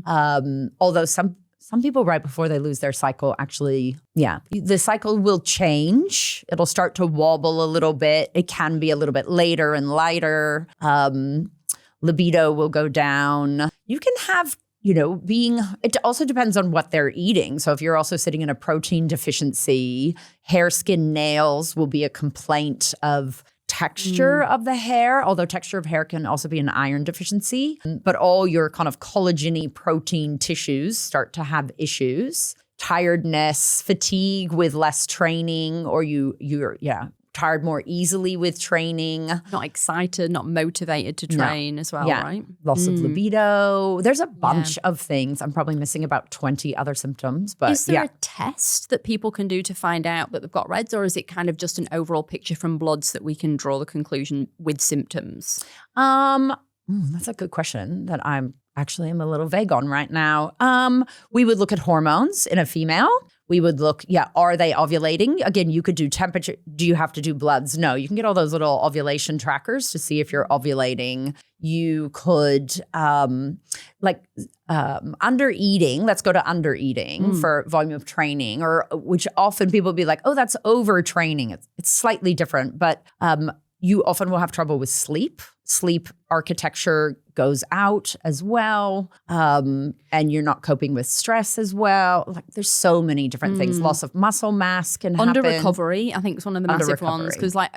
Although some people right before they lose their cycle actually, the cycle will change. It'll start to wobble a little bit. It can be a little bit later and lighter. Libido will go down. You can have, it also depends on what they're eating. So if you're also sitting in a protein deficiency, hair, skin, nails will be a complaint of texture of the hair, although texture of hair can also be an iron deficiency. But all your kind of collagen-y protein tissues start to have issues. Tiredness, fatigue with less training, or you're tired more easily with training. Not excited, not motivated to train as well, right? Loss of libido. There's a bunch of things. I'm probably missing about 20 other symptoms, but is there a test that people can do to find out that they've got REDS, or is it kind of just an overall picture from bloods that we can draw the conclusion with symptoms? That's a good question that I'm a little vague on right now. We would look at hormones in a female. we would look, are they ovulating? Again, you could do temperature. Do you have to do bloods? No, you can get all those little ovulation trackers to see if you're ovulating. You could, under eating, let's go to under eating for volume of training, or which often people will be like, oh, that's overtraining. It's slightly different, but you often will have trouble with sleep. Sleep architecture goes out as well. And you're not coping with stress as well. Like there's so many different things. Loss of muscle mass can happen. Under-recovery, I think, is one of the massive ones. Because like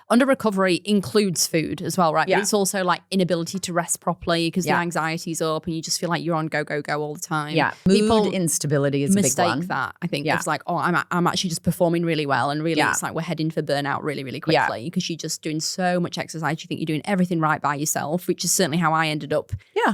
under-recovery includes food as well, right? Yeah. But it's also like inability to rest properly because the anxiety's up and you just feel like you're on go, go, go all the time. Yeah. People Mood instability is a big one. mistake that, I think. It's like, oh, I'm actually just performing really well. And really it's like we're heading for burnout really, really quickly because you're just doing so much exercise. You think you're doing everything right by yourself, which is certainly how I ended up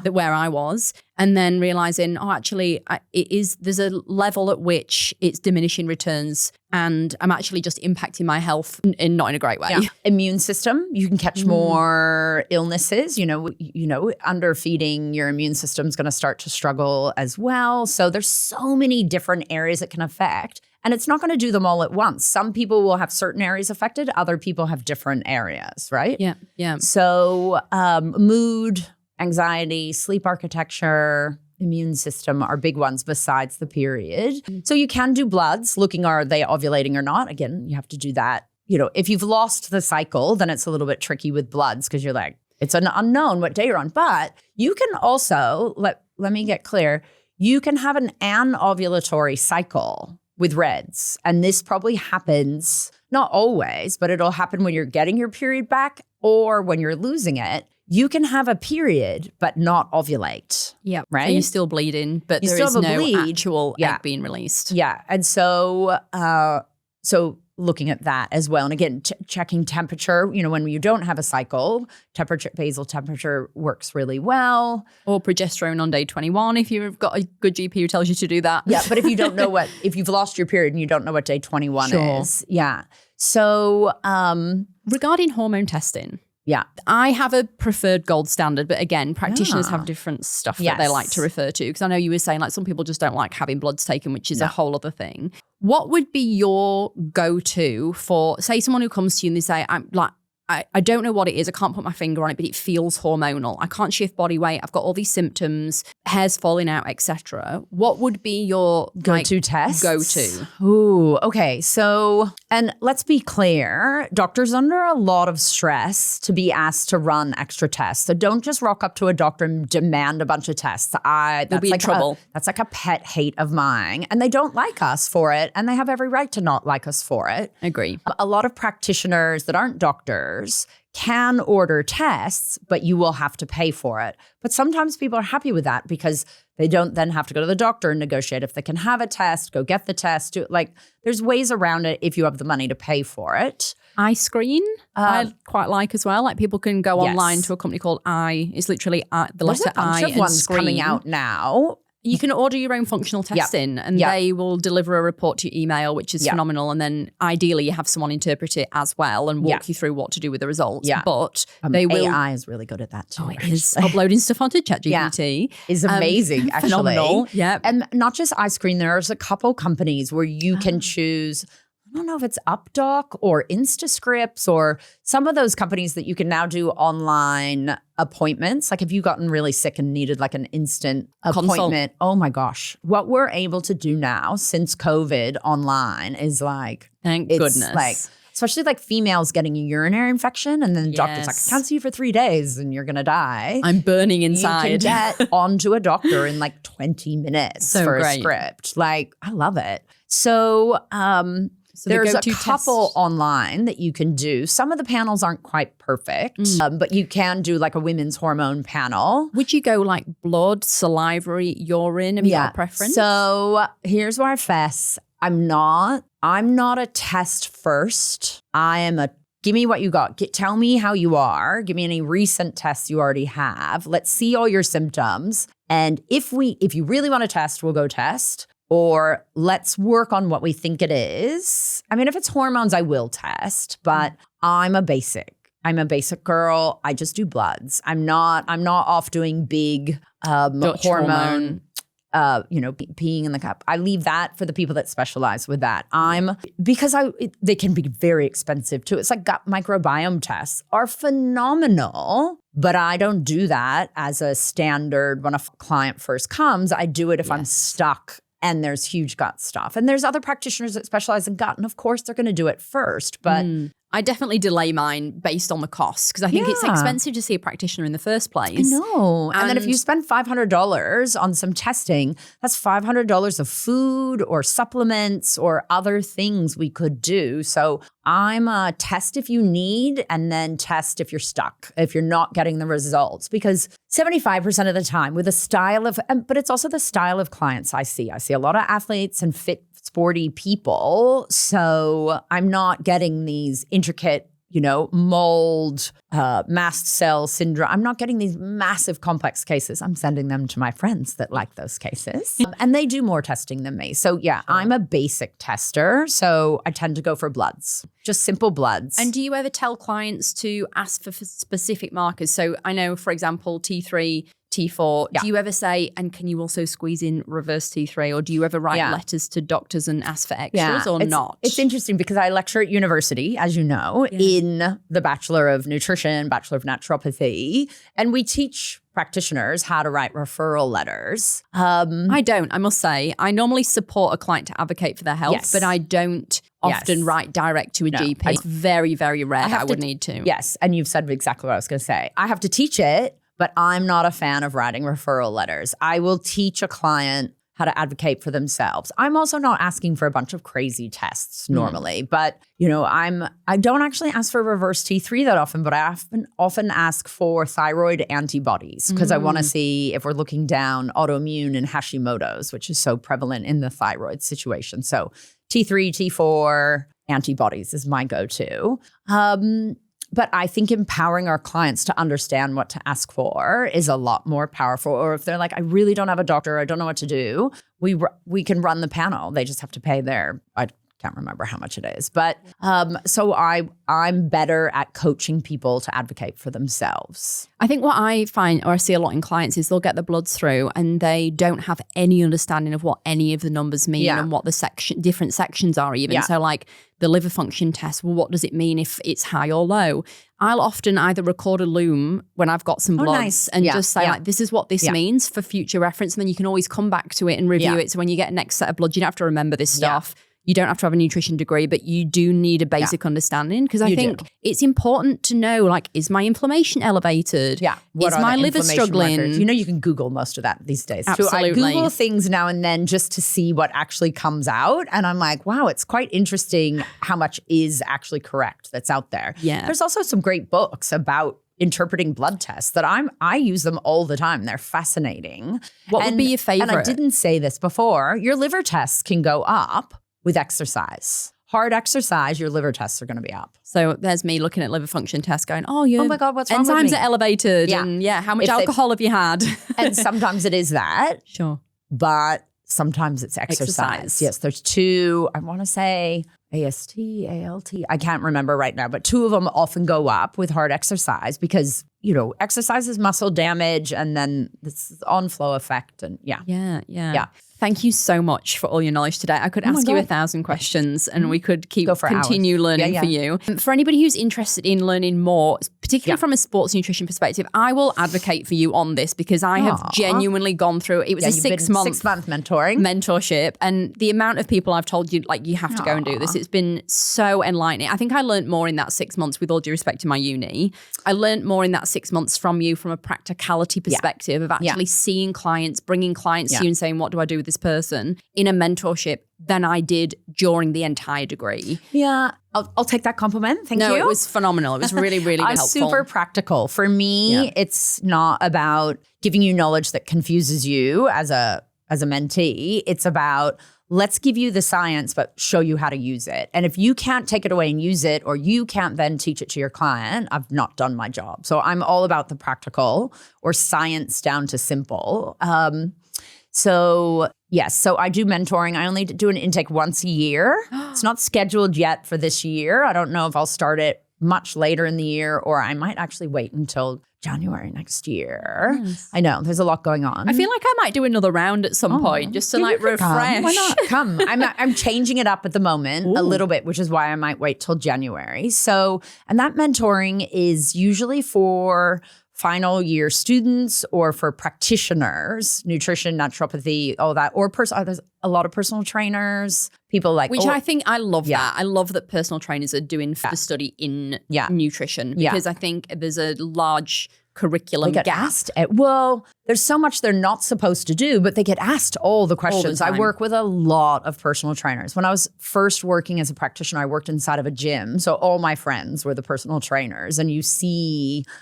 where I was. And then realizing, actually, there's a level at which it's diminishing returns and I'm actually just impacting my health not in a great way. Yeah. Immune system, you can catch more illnesses. Underfeeding, your immune system is going to start to struggle as well. So there's so many different areas it can affect. And it's not going to do them all at once. Some people will have certain areas affected. Other people have different areas, right? Yeah, yeah. So mood, anxiety, sleep architecture, immune system are big ones besides the period. So you can do bloods, looking are they ovulating or not. Again, you have to do that. If you've lost the cycle, then it's a little bit tricky with bloods because you're like, it's an unknown what day you're on. But you can also, let me get clear, you can have an anovulatory cycle with reds. And this probably happens, not always, but it'll happen when you're getting your period back or when you're losing it. You can have a period, but not ovulate. Yeah. Right? So you're still bleeding, but there is no actual egg being released. Yeah. And so looking at that as well. And again, checking temperature, when you don't have a cycle, basal temperature works really well. Or progesterone on day 21 if you've got a good GP who tells you to do that. Yeah. But if you don't know if you've lost your period and you don't know what day 21 is. Yeah. So regarding hormone testing. Yeah. I have a preferred gold standard, but again, practitioners have different stuff that they like to refer to. Because I know you were saying like some people just don't like having bloods taken, which is a whole other thing. What would be your go-to for, say, someone who comes to you and they say, I don't know what it is. I can't put my finger on it, but it feels hormonal. I can't shift body weight. I've got all these symptoms, hair's falling out, etc. What would be your go-to test? Go-to. Ooh, okay. So, and let's be clear, doctors are under a lot of stress to be asked to run extra tests. So don't just rock up to a doctor and demand a bunch of tests. They'll be in trouble. That's like a pet hate of mine. And they don't like us for it. And they have every right to not like us for it. Agree. A lot of practitioners that aren't doctors can order tests, but you will have to pay for it. But sometimes people are happy with that because they don't then have to go to the doctor and negotiate. If they can have a test, go get the test. There's ways around it if you have the money to pay for it. iScreen, I quite like as well. Like people can go online to a company called I. It's literally the letter I and ones screen. Coming out now. You can order your own functional testing and they will deliver a report to your email, which is phenomenal. And then ideally you have someone interpret it as well and walk you through what to do with the results. Yeah. But they will. AI is really good at that too. Oh, it is. Uploading stuff onto ChatGPT is amazing, actually. Phenomenal. Yeah. And not just iScreen, there's a couple companies where you can choose. I don't know if it's UpDoc or InstaScripts or some of those companies that you can now do online appointments. Like if you've gotten really sick and needed like an instant appointment. Oh my gosh. What we're able to do now since COVID online is like, thank goodness. Like, especially like females getting a urinary infection and then the doctor's like, I can't see you for 3 days and you're going to die. I'm burning inside. You can get onto a doctor in like 20 minutes for a script. Like, I love it. So there's a couple online that you can do. Some of the panels aren't quite perfect, but you can do like a women's hormone panel. Would you go like blood, salivary, urine? Have you got a preference? So here's where I fess. I'm not a test first. I am a give me what you got. Tell me how you are. Give me any recent tests you already have. Let's see all your symptoms. And if you really want to test, we'll go test. Or let's work on what we think it is. I mean, if it's hormones, I will test, but I'm a basic girl. I just do bloods. I'm not off doing big hormone peeing in the cup. I leave that for the people that specialize with that. They can be very expensive too. It's like gut microbiome tests are phenomenal, but I don't do that as a standard when a client first comes. I do it if I'm stuck and there's huge gut stuff. And there's other practitioners that specialize in gut, and of course they're going to do it first, but I definitely delay mine based on the costs because I think it's expensive to see a practitioner in the first place. I know. And then if you spend $500 on some testing, that's $500 of food or supplements or other things we could do. So I'm a test if you need and then test if you're stuck, if you're not getting the results. Because 75% of the time with a style of, but it's also the style of clients I see. I see a lot of athletes and fit sporty people. So I'm not getting these intricate, mold, mast cell syndrome. I'm not getting these massive complex cases. I'm sending them to my friends that like those cases. And they do more testing than me. So I'm a basic tester. So I tend to go for bloods, just simple bloods. And do you ever tell clients to ask for specific markers? So I know, for example, T3, T4, do you ever say, and can you also squeeze in reverse T3, or do you ever write letters to doctors and ask for extras or not? It's interesting because I lecture at university, as you know, in the Bachelor of Nutrition, Bachelor of Naturopathy, and we teach practitioners how to write referral letters. I don't, I must say. I normally support a client to advocate for their health, but I don't often write direct to a GP. It's very, very rare I would need to. Yes, and you've said exactly what I was going to say. I have to teach it, but I'm not a fan of writing referral letters. I will teach a client how to advocate for themselves. I'm also not asking for a bunch of crazy tests normally, but I don't actually ask for reverse T3 that often, but I often ask for thyroid antibodies because I want to see if we're looking down autoimmune and Hashimoto's, which is so prevalent in the thyroid situation. So T3, T4 antibodies is my go-to. But I think empowering our clients to understand what to ask for is a lot more powerful. Or if they're like, I really don't have a doctor, I don't know what to do, we can run the panel. They just have to pay I can't remember how much it is. But so I'm better at coaching people to advocate for themselves. I think what I find, or I see a lot in clients, is they'll get the bloods through and they don't have any understanding of what any of the numbers mean and what the different sections are even. Yeah. So like the liver function test, well, what does it mean if it's high or low? I'll often either record a loom when I've got some bloods and just say like, this is what this means for future reference. And then you can always come back to it and review it. So when you get a next set of bloods, you don't have to remember this stuff. You don't have to have a nutrition degree, but you do need a basic understanding because I think it's important to know, like, is my inflammation elevated? Yeah. Is my liver struggling? Records? You can Google most of that these days. Absolutely. Too. I Google things now and then just to see what actually comes out. And I'm like, wow, it's quite interesting how much is actually correct that's out there. Yeah. There's also some great books about interpreting blood tests that I use them all the time. They're fascinating. What would be your favorite? And I didn't say this before. Your liver tests can go up with exercise. Hard exercise, your liver tests are going to be up. So there's me looking at liver function tests going, oh my God, what's wrong with me? Enzymes are elevated. Yeah. And how much alcohol have you had? And sometimes it is that. Sure. But sometimes it's exercise. Yes, there's two, I want to say AST, ALT. I can't remember right now, but two of them often go up with hard exercise because, exercise is muscle damage and then this on-flow effect and Yeah. Thank you so much for all your knowledge today. I could ask you 1,000 questions and we could continue learning for you. For anybody who's interested in learning more, particularly from a sports nutrition perspective, I will advocate for you on this because I have genuinely gone through, it was a 6-month mentorship. And the amount of people I've told you, like, you have to go and do this. It's been so enlightening. I think I learned more in that 6 months, with all due respect to my uni. I learned more in that 6 months from you from a practicality perspective of actually seeing clients, bringing clients to you and saying, what do I do with this person in a mentorship than I did during the entire degree. Yeah. I'll take that compliment. Thank you. No, it was phenomenal. It was really, really helpful. Super practical. For me, it's not about giving you knowledge that confuses you as a mentee. It's about, let's give you the science, but show you how to use it. And if you can't take it away and use it, or you can't then teach it to your client, I've not done my job. So I'm all about the practical, or science down to simple. So I do mentoring. I only do an intake once a year. It's not scheduled yet for this year. I don't know if I'll start it much later in the year, or I might actually wait until January next year. Nice. I know there's a lot going on. I feel like I might do another round at some point just to like refresh. Come. Why not? Come. I'm changing it up at the moment a little bit, which is why I might wait till January. So, and that mentoring is usually for final year students or for practitioners, nutrition, naturopathy, all that, or there's a lot of personal trainers, people like— Which I think I love that. I love that personal trainers are doing the study in nutrition because I think there's a large curriculum gap. Asked well, there's so much they're not supposed to do, but they get asked all the questions. I work with a lot of personal trainers. When I was first working as a practitioner, I worked inside of a gym. So all my friends were the personal trainers. And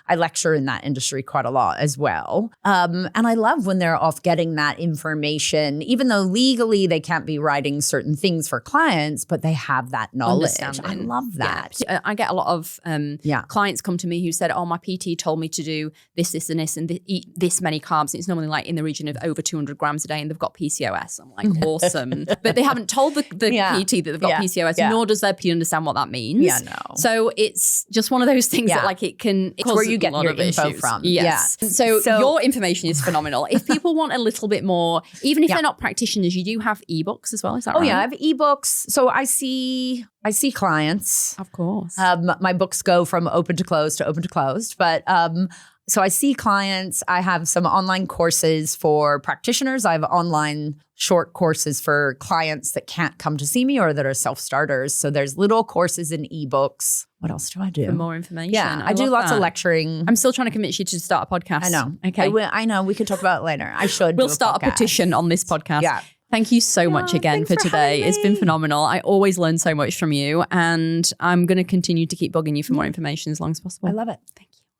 I lecture in that industry quite a lot as well. And I love when they're off getting that information, even though legally they can't be writing certain things for clients, but they have that knowledge. I love that. Yeah. I get a lot of clients come to me who said, oh, my PT told me to do this, and this, and eat this many carbs. It's normally like in the region of over 200 grams a day and they've got PCOS. I'm like, awesome. But they haven't told the PT that they've got PCOS, nor does their PT understand what that means. Yeah, no. So it's just one of those things that like it's where you get your info from. Yes. Yeah. So your information is phenomenal. If people want a little bit more, even if they're not practitioners, you do have ebooks as well. Is that right? Oh yeah, I have ebooks. So I see clients. Of course. My books go from open to closed, but so I see clients. I have some online courses for practitioners. I have online short courses for clients that can't come to see me or that are self-starters. So there's little courses and ebooks. What else do I do? For more information. Yeah, I do lots of lecturing. I'm still trying to convince you to start a podcast. I know. Okay. I know. We could talk about it later. I should. We'll start a petition on this podcast. Yeah. Thank you so much again for today. It's been phenomenal. I always learn so much from you, and I'm going to continue to keep bugging you for more information as long as possible. I love it. Thank you.